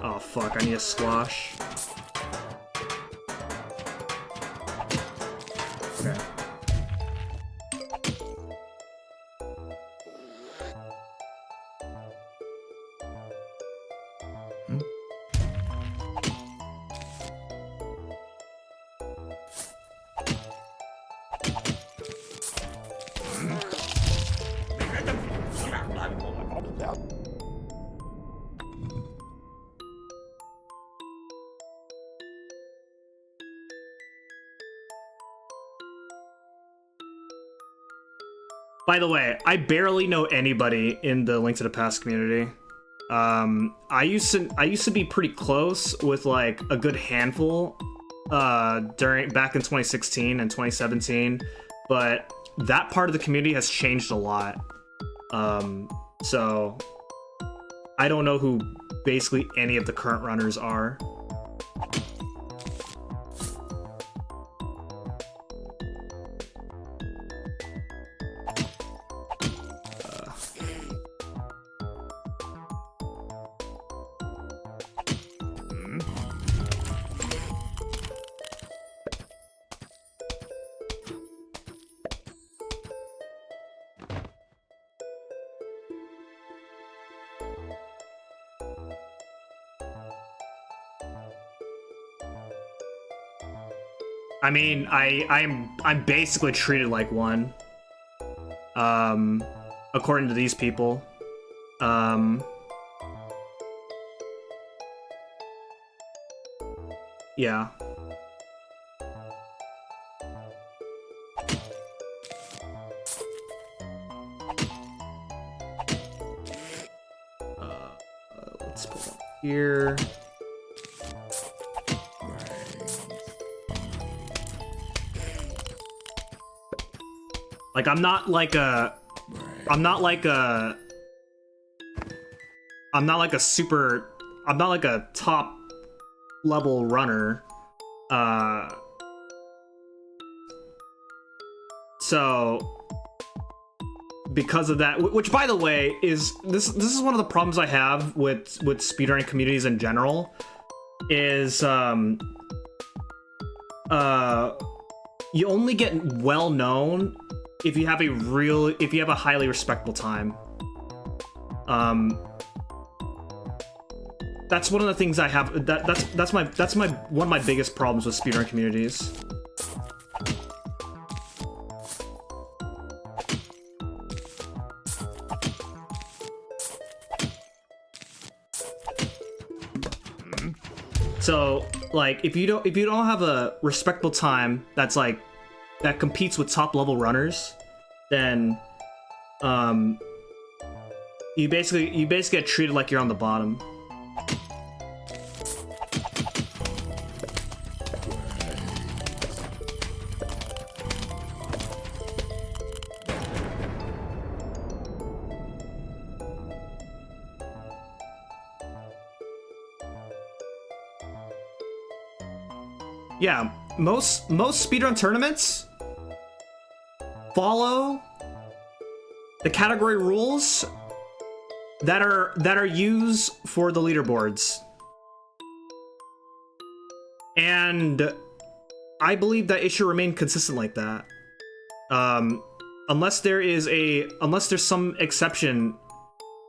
Oh fuck, I need a squash. Okay. By the way, I barely know anybody in the Link to the Past community. I used to be pretty close with like a good handful back in 2016 and 2017, but that part of the community has changed a lot. So I don't know who basically any of the current runners are. I mean, I'm basically treated like one. According to these people. Yeah. Let's put it here. Like, I'm not like a top level runner. So because of that, which by the way is this is one of the problems I have with speedrunning communities in general, is you only get well known if you have a highly respectable time. That's one of the things I have. That's my one of my biggest problems with speedrun communities. So, like, if you don't have a respectable time that's like that competes with top level runners, then you basically get treated like you're on the bottom. Yeah, most speedrun tournaments follow the category rules that are used for the leaderboards. And I believe that it should remain consistent like that. Unless there's some exception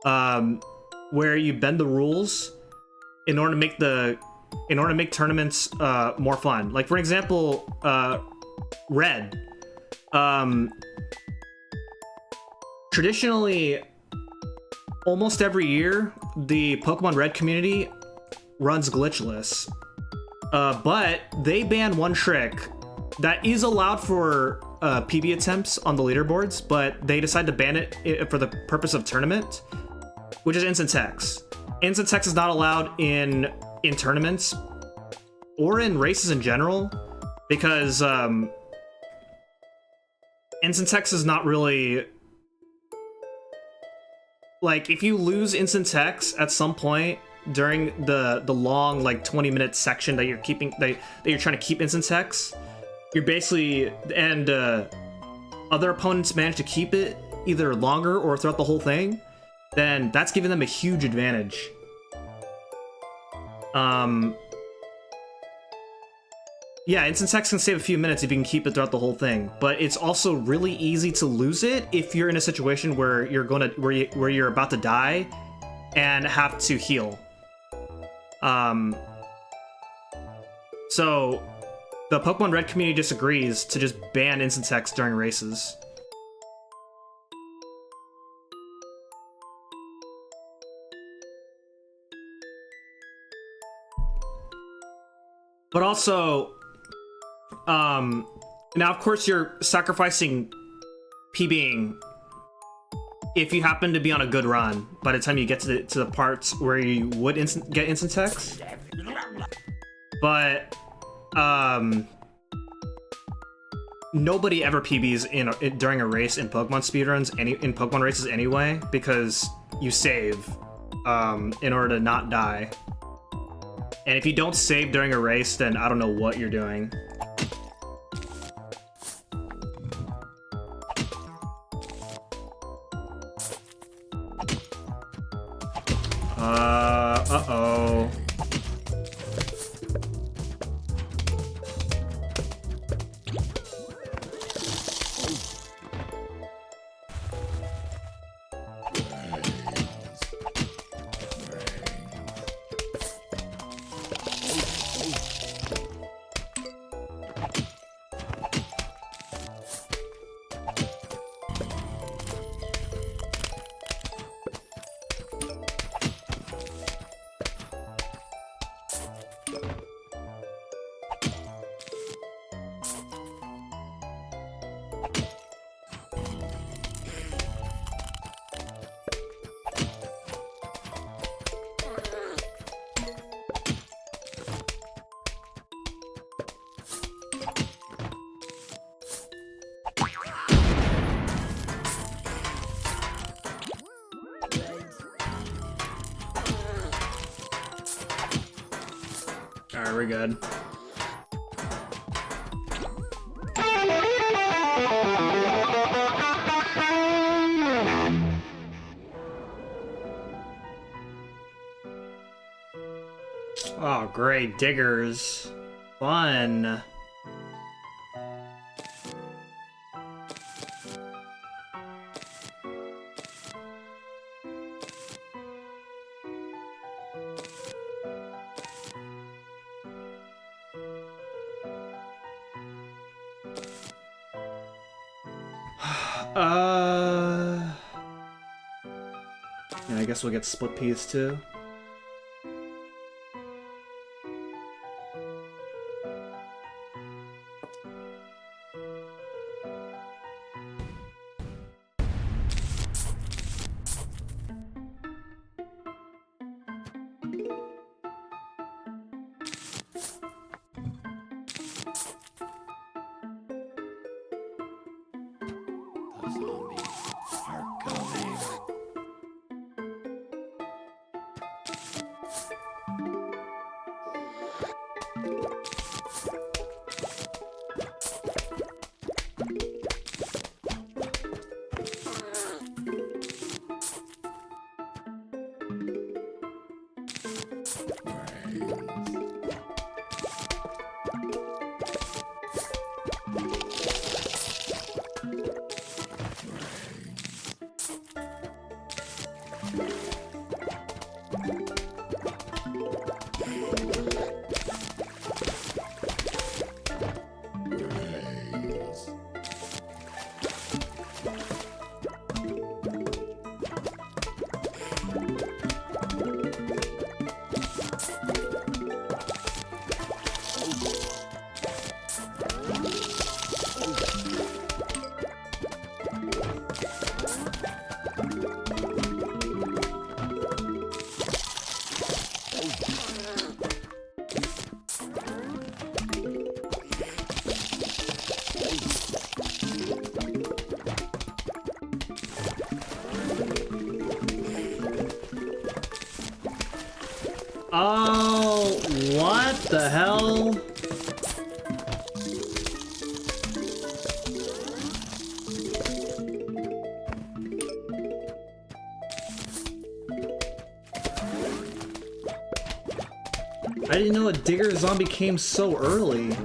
where you bend the rules in order to make tournaments more fun. Like, for example, Red. Traditionally, almost every year, the Pokemon Red community runs glitchless. But they banned one trick that is allowed for PB attempts on the leaderboards, but they decided to ban it for the purpose of tournament, which is instant text. Instant text is not allowed in tournaments or in races in general, because instant text is not really... Like, if you lose instant text at some point during the long, like, 20-minute section that you're keeping, that you're trying to keep instant text, you're basically... And other opponents manage to keep it either longer or throughout the whole thing, then that's giving them a huge advantage. Yeah, instant text can save a few minutes if you can keep it throughout the whole thing, but it's also really easy to lose it if you're in a situation where you're about to die and have to heal. So the Pokemon Red community disagrees to just ban instant text during races. But also, now of course you're sacrificing PBing if you happen to be on a good run by the time you get to the parts where you would get instant text. But nobody ever PBs during a race in Pokemon speedruns, in Pokemon races anyway, because you save in order to not die. And if you don't save during a race, then I don't know what you're doing. Uh-oh. Alright, we're good. Oh, great. Diggers. Fun. Yeah, I guess we'll get split peas too. Oh, what the hell? I didn't know a digger zombie came so early.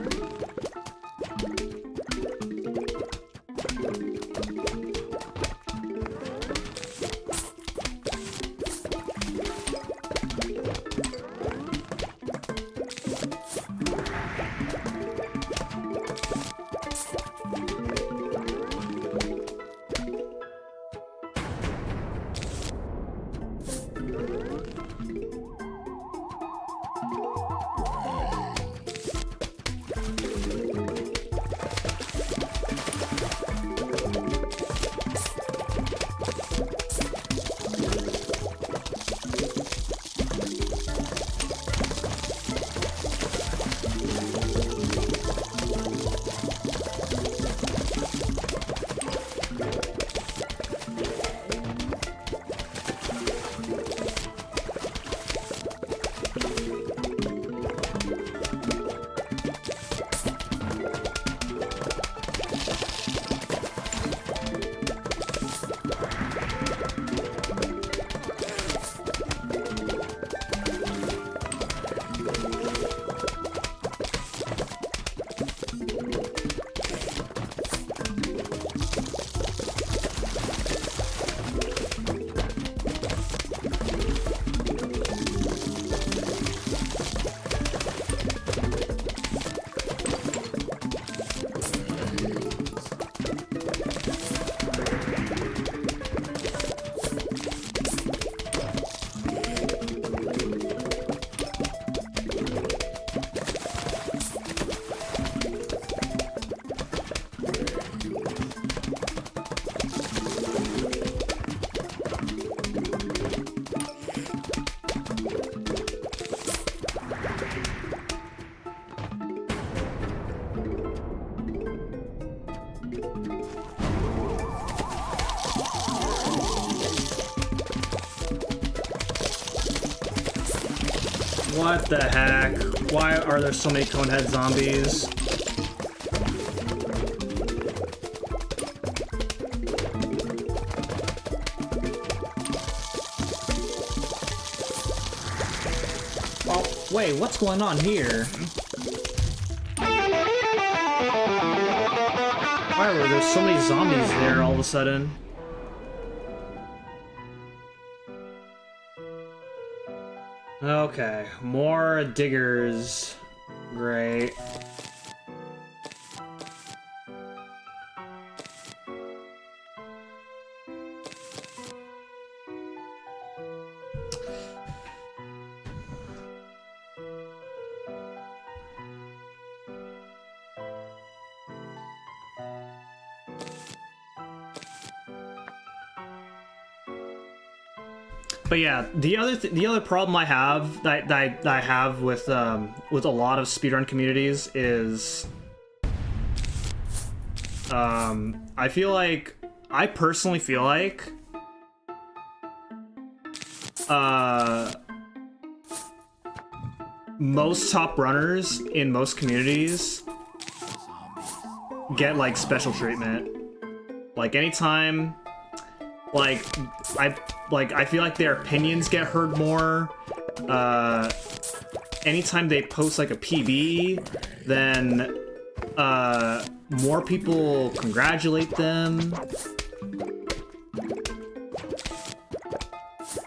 What the heck? Why are there so many conehead zombies? Oh, wait, what's going on here? Why were there so many zombies there all of a sudden? Okay, more diggers. Great. But yeah, the other problem I have that I have with a lot of speedrun communities is I personally feel like most top runners in most communities get like special treatment. Like anytime I feel like their opinions get heard more. Anytime they post like a PB, then more people congratulate them.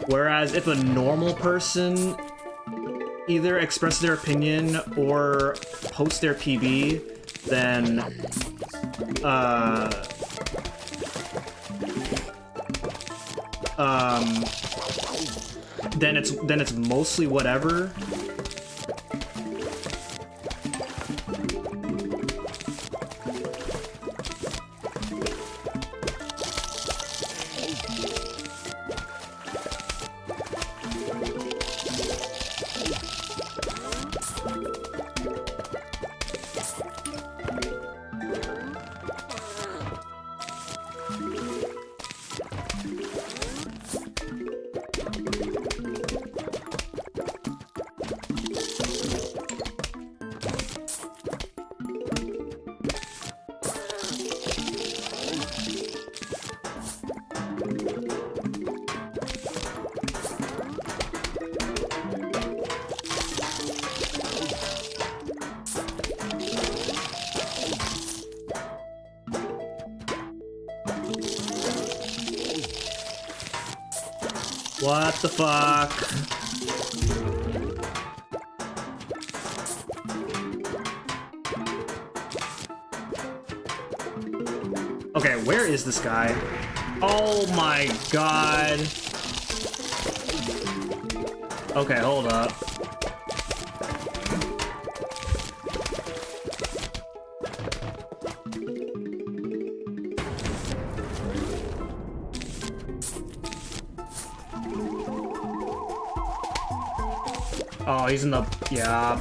Whereas if a normal person either expresses their opinion or posts their PB, then then it's mostly whatever. What the fuck? Okay, where is this guy? Oh my god. Okay, hold up. Oh, he's in the... yeah.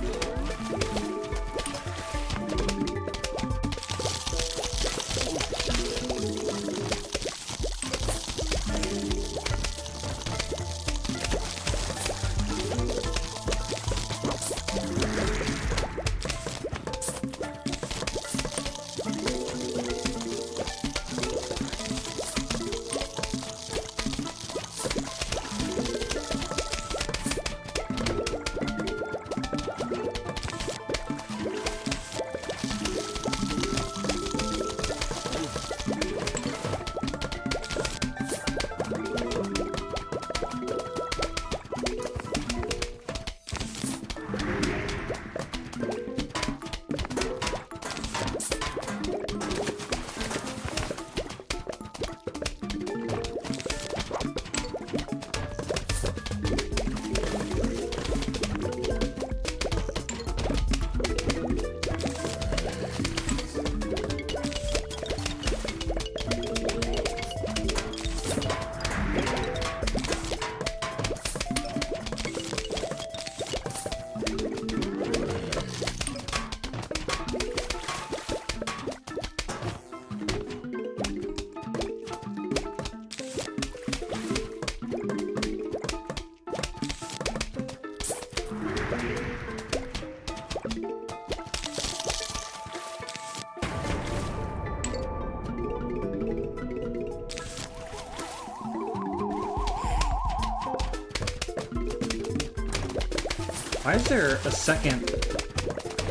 Why is there a second?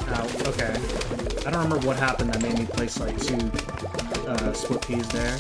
Oh, okay. I don't remember what happened that made me place like two split peas there.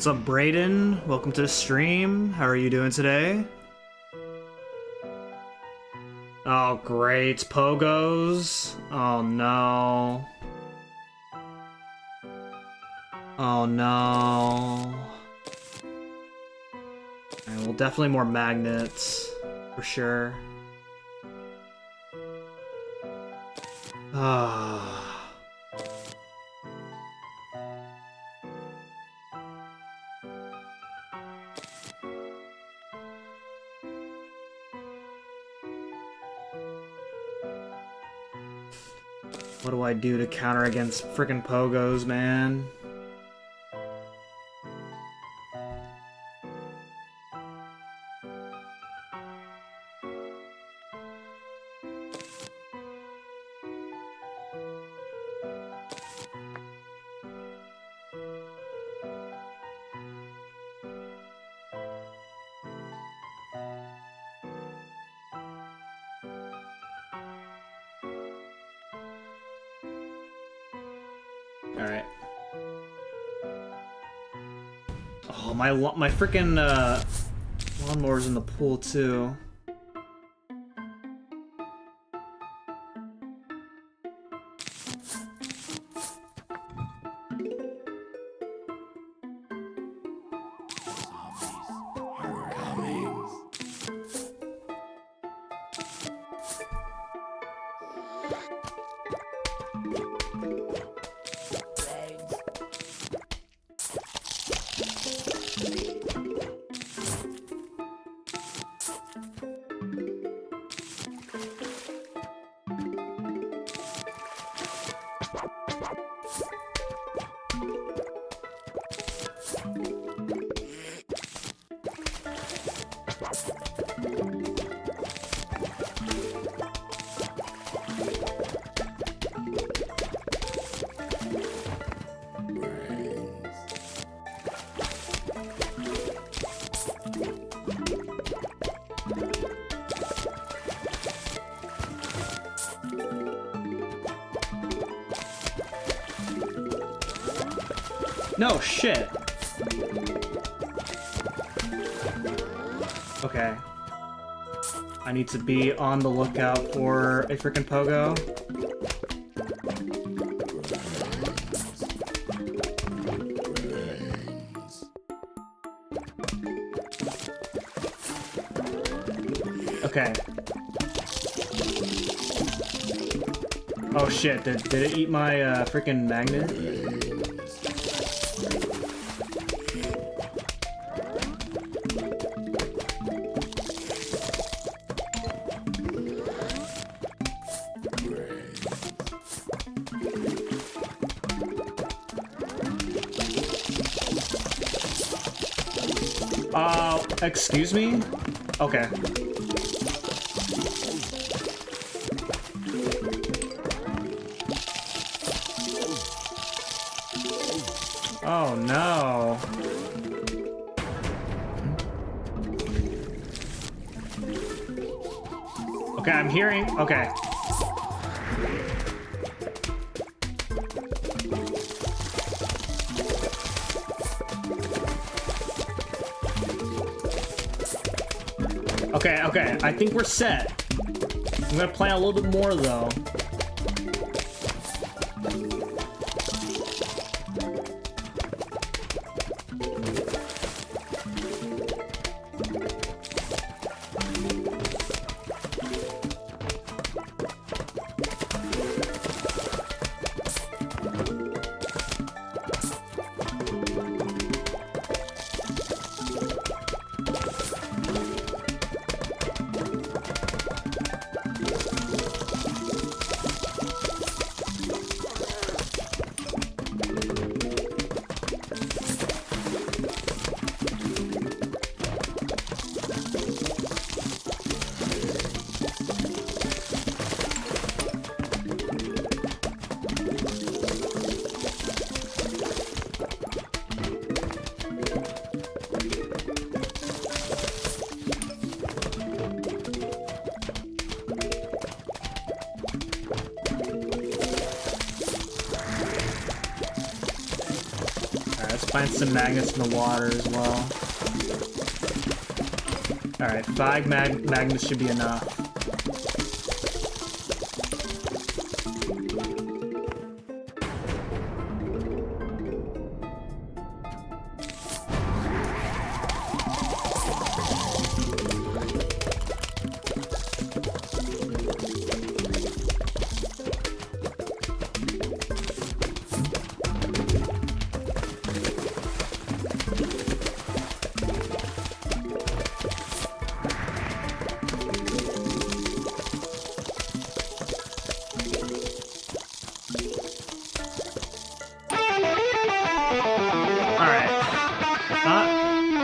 What's up, Brayden? Welcome to the stream. How are you doing today? Oh, great. Pogos. Oh, no. Oh, no. Alright, well, definitely more magnets. For sure. Ah. What do I do to counter against frickin' pogos, man? Alright. Oh, my freaking lawnmower's in the pool too. No, shit. Okay. I need to be on the lookout for a freaking pogo. Okay. Oh shit, did it eat my freaking magnet? Excuse me? Okay. Oh no. Okay, I'm hearing. Okay. Okay, okay, I think we're set. I'm gonna plan a little bit more though. Find some magnets in the water as well. Alright, 5 magnets should be enough.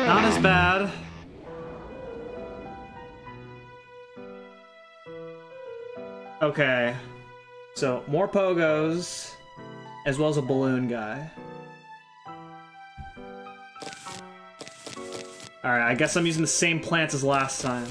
Not as bad. Okay. So, more pogos, as well as a balloon guy. Alright, I guess I'm using the same plants as last time.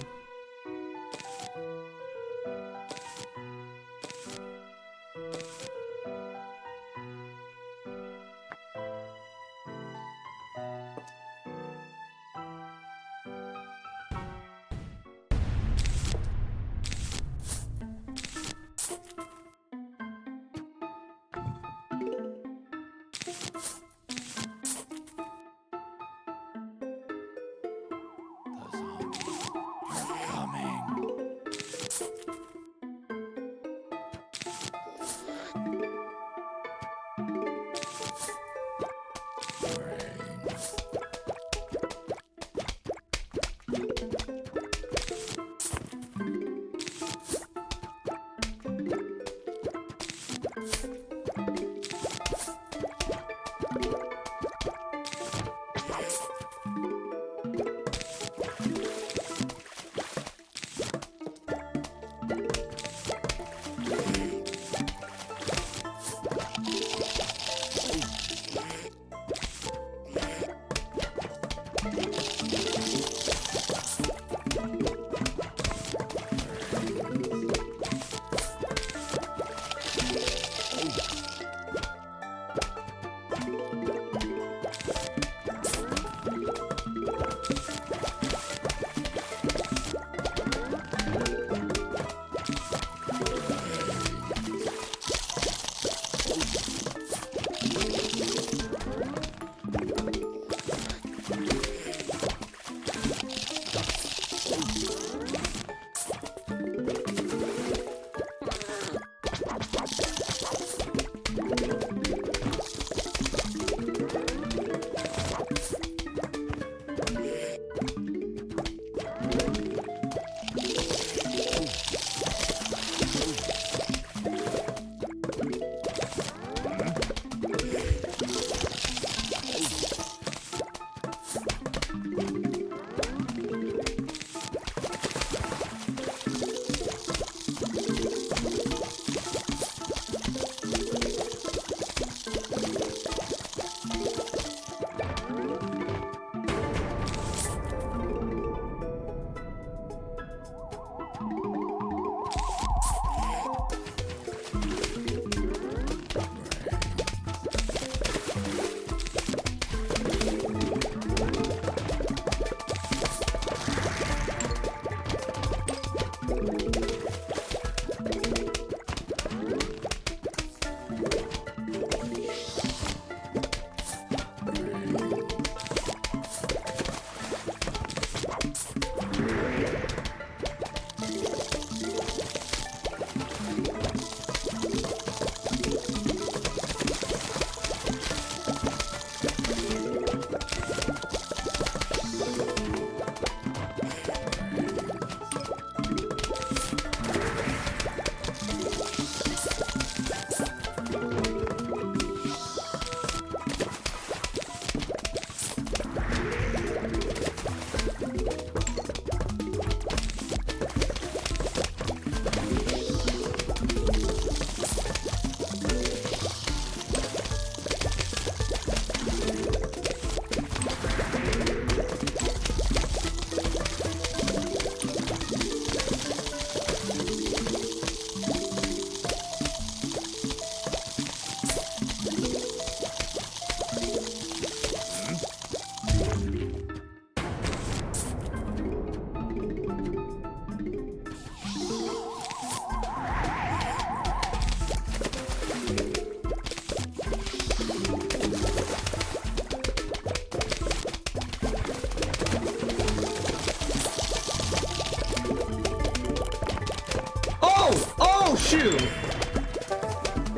shoot!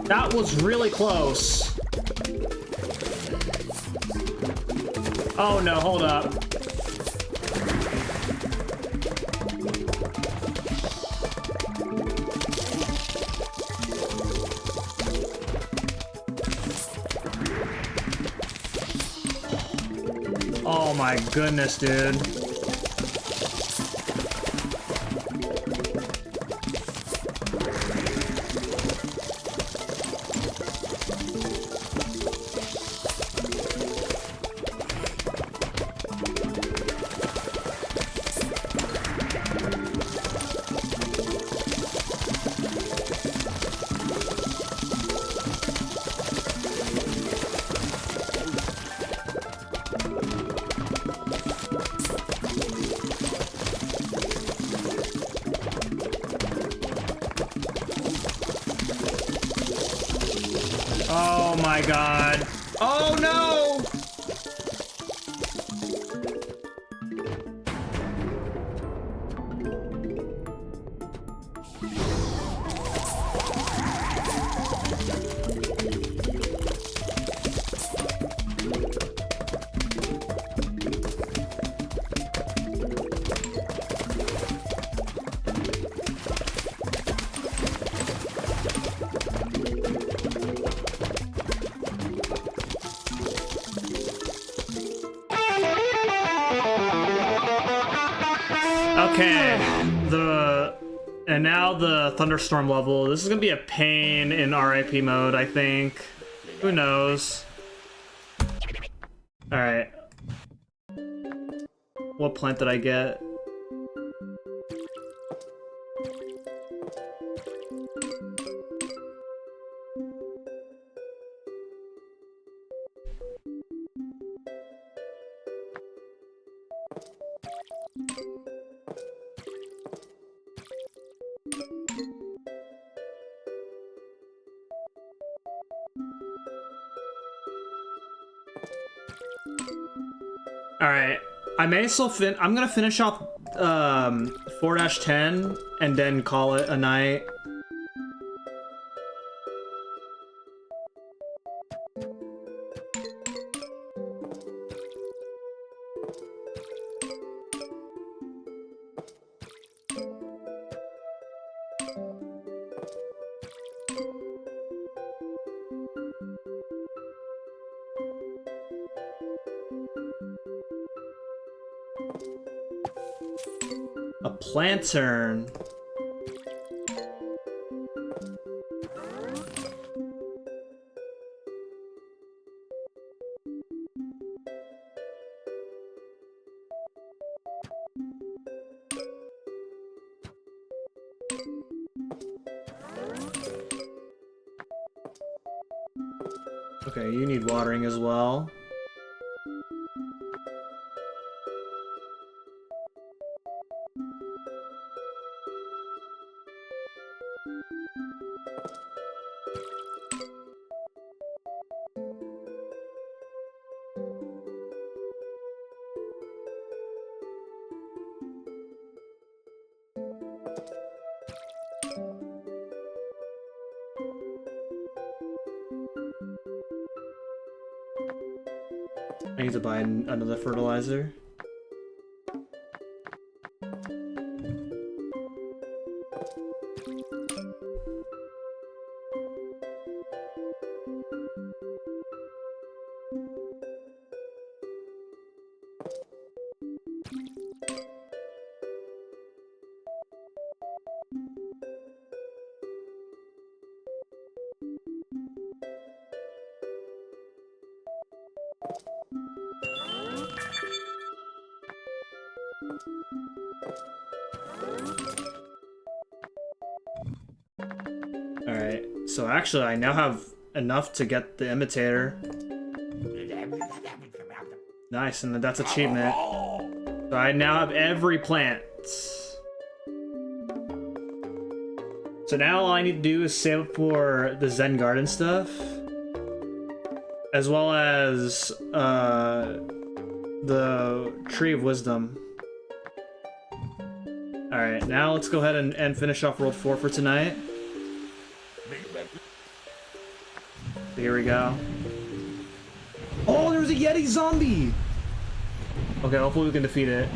That was really close. Oh no, hold up. Oh my goodness, dude. Oh my god. Oh no! Okay, and now the thunderstorm level. This is gonna be a pain in RIP mode, I think. Who knows? All right. What plant did I get? All right, I may still I'm gonna finish off 4-10 and then call it a night. A plantern. Okay, you need watering as well. I need to buy another fertilizer. Alright, so actually I now have enough to get the imitator. Nice, and that's achievement. So I now have every plant. So now all I need to do is save up for the Zen Garden stuff. As well as the Tree of Wisdom. Alright, now let's go ahead and finish off World 4 for tonight. Here we go. Oh, there's a Yeti zombie! Okay, hopefully we can defeat it.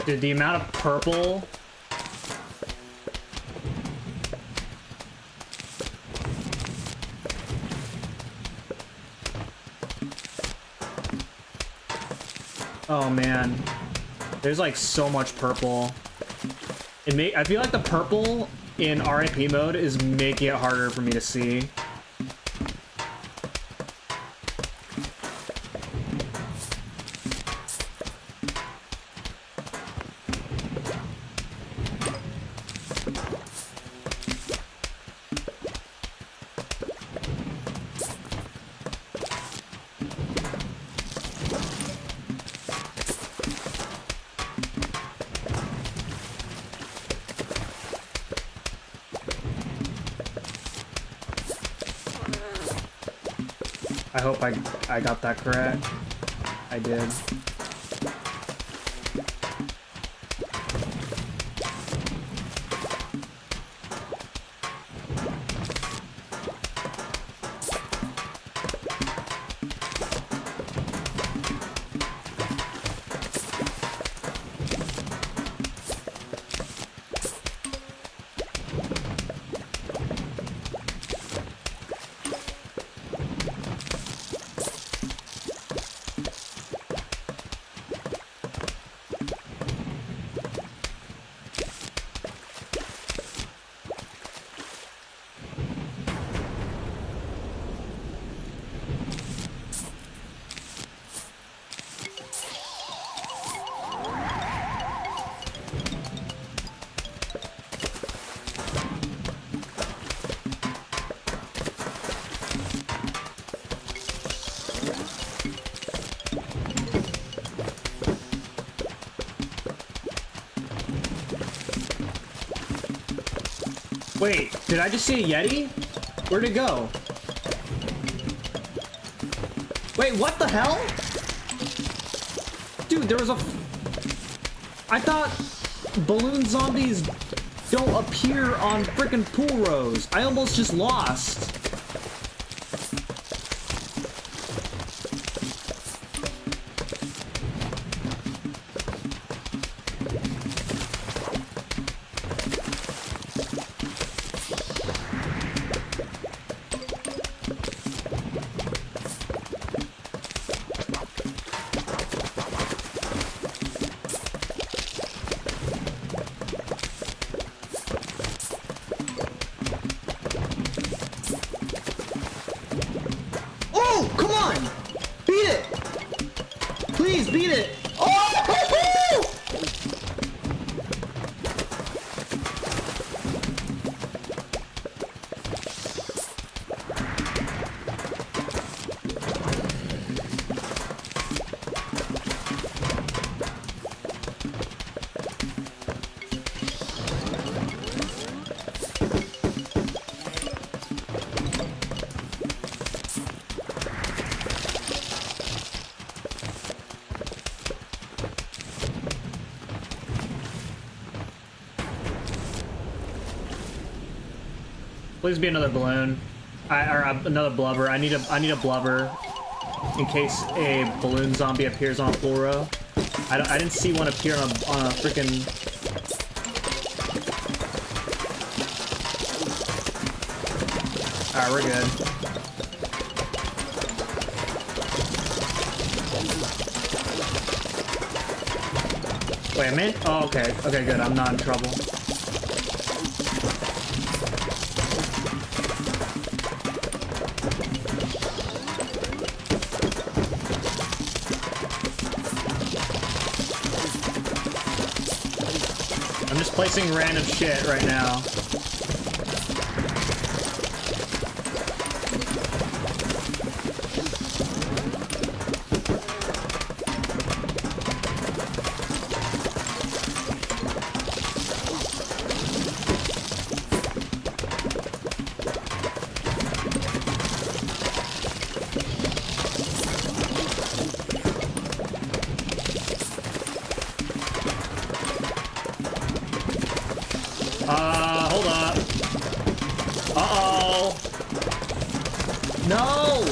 Dude, the amount of purple... Oh man, there's like so much purple. I feel like the purple in RIP mode is making it harder for me to see. I hope I got that correct. I did. Wait, did I just see a Yeti? Where'd it go? Wait, what the hell? Dude, there was a... I thought balloon zombies don't appear on frickin' pool rows. I almost just lost. Beat it! Oh! Please be another balloon, or another blubber. I need a blubber in case a balloon zombie appears on a pool row. I didn't see one appear on a freaking. Alright, we're good. Wait a minute. Oh, okay. Okay, good. I'm not in trouble. I'm just placing random shit right now. Hold up. Uh-oh. No!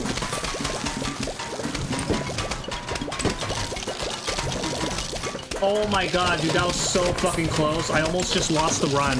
Oh my god, dude, that was so fucking close. I almost just lost the run.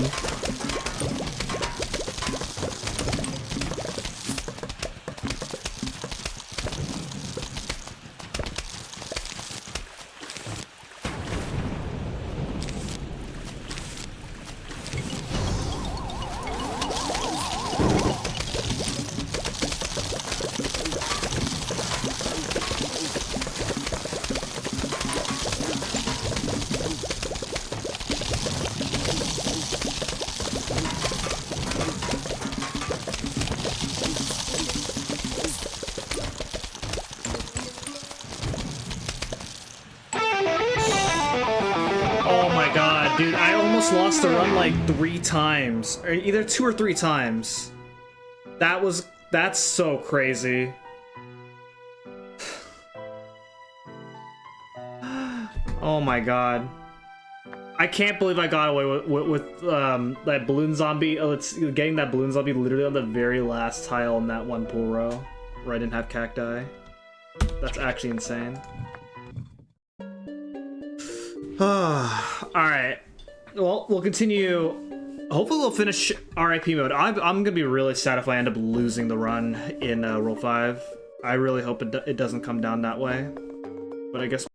Dude, I almost lost the run like 3 times. Or either 2 or 3 times. That's so crazy. Oh my god. I can't believe I got away with that balloon zombie. Oh, it's getting that balloon zombie literally on the very last tile in that one pool row where I didn't have cacti. That's actually insane. Alright. Well, we'll continue. Hopefully we'll finish RIP mode. I'm gonna be really sad if I end up losing the run in Roll 5. I really hope it doesn't come down that way. But I guess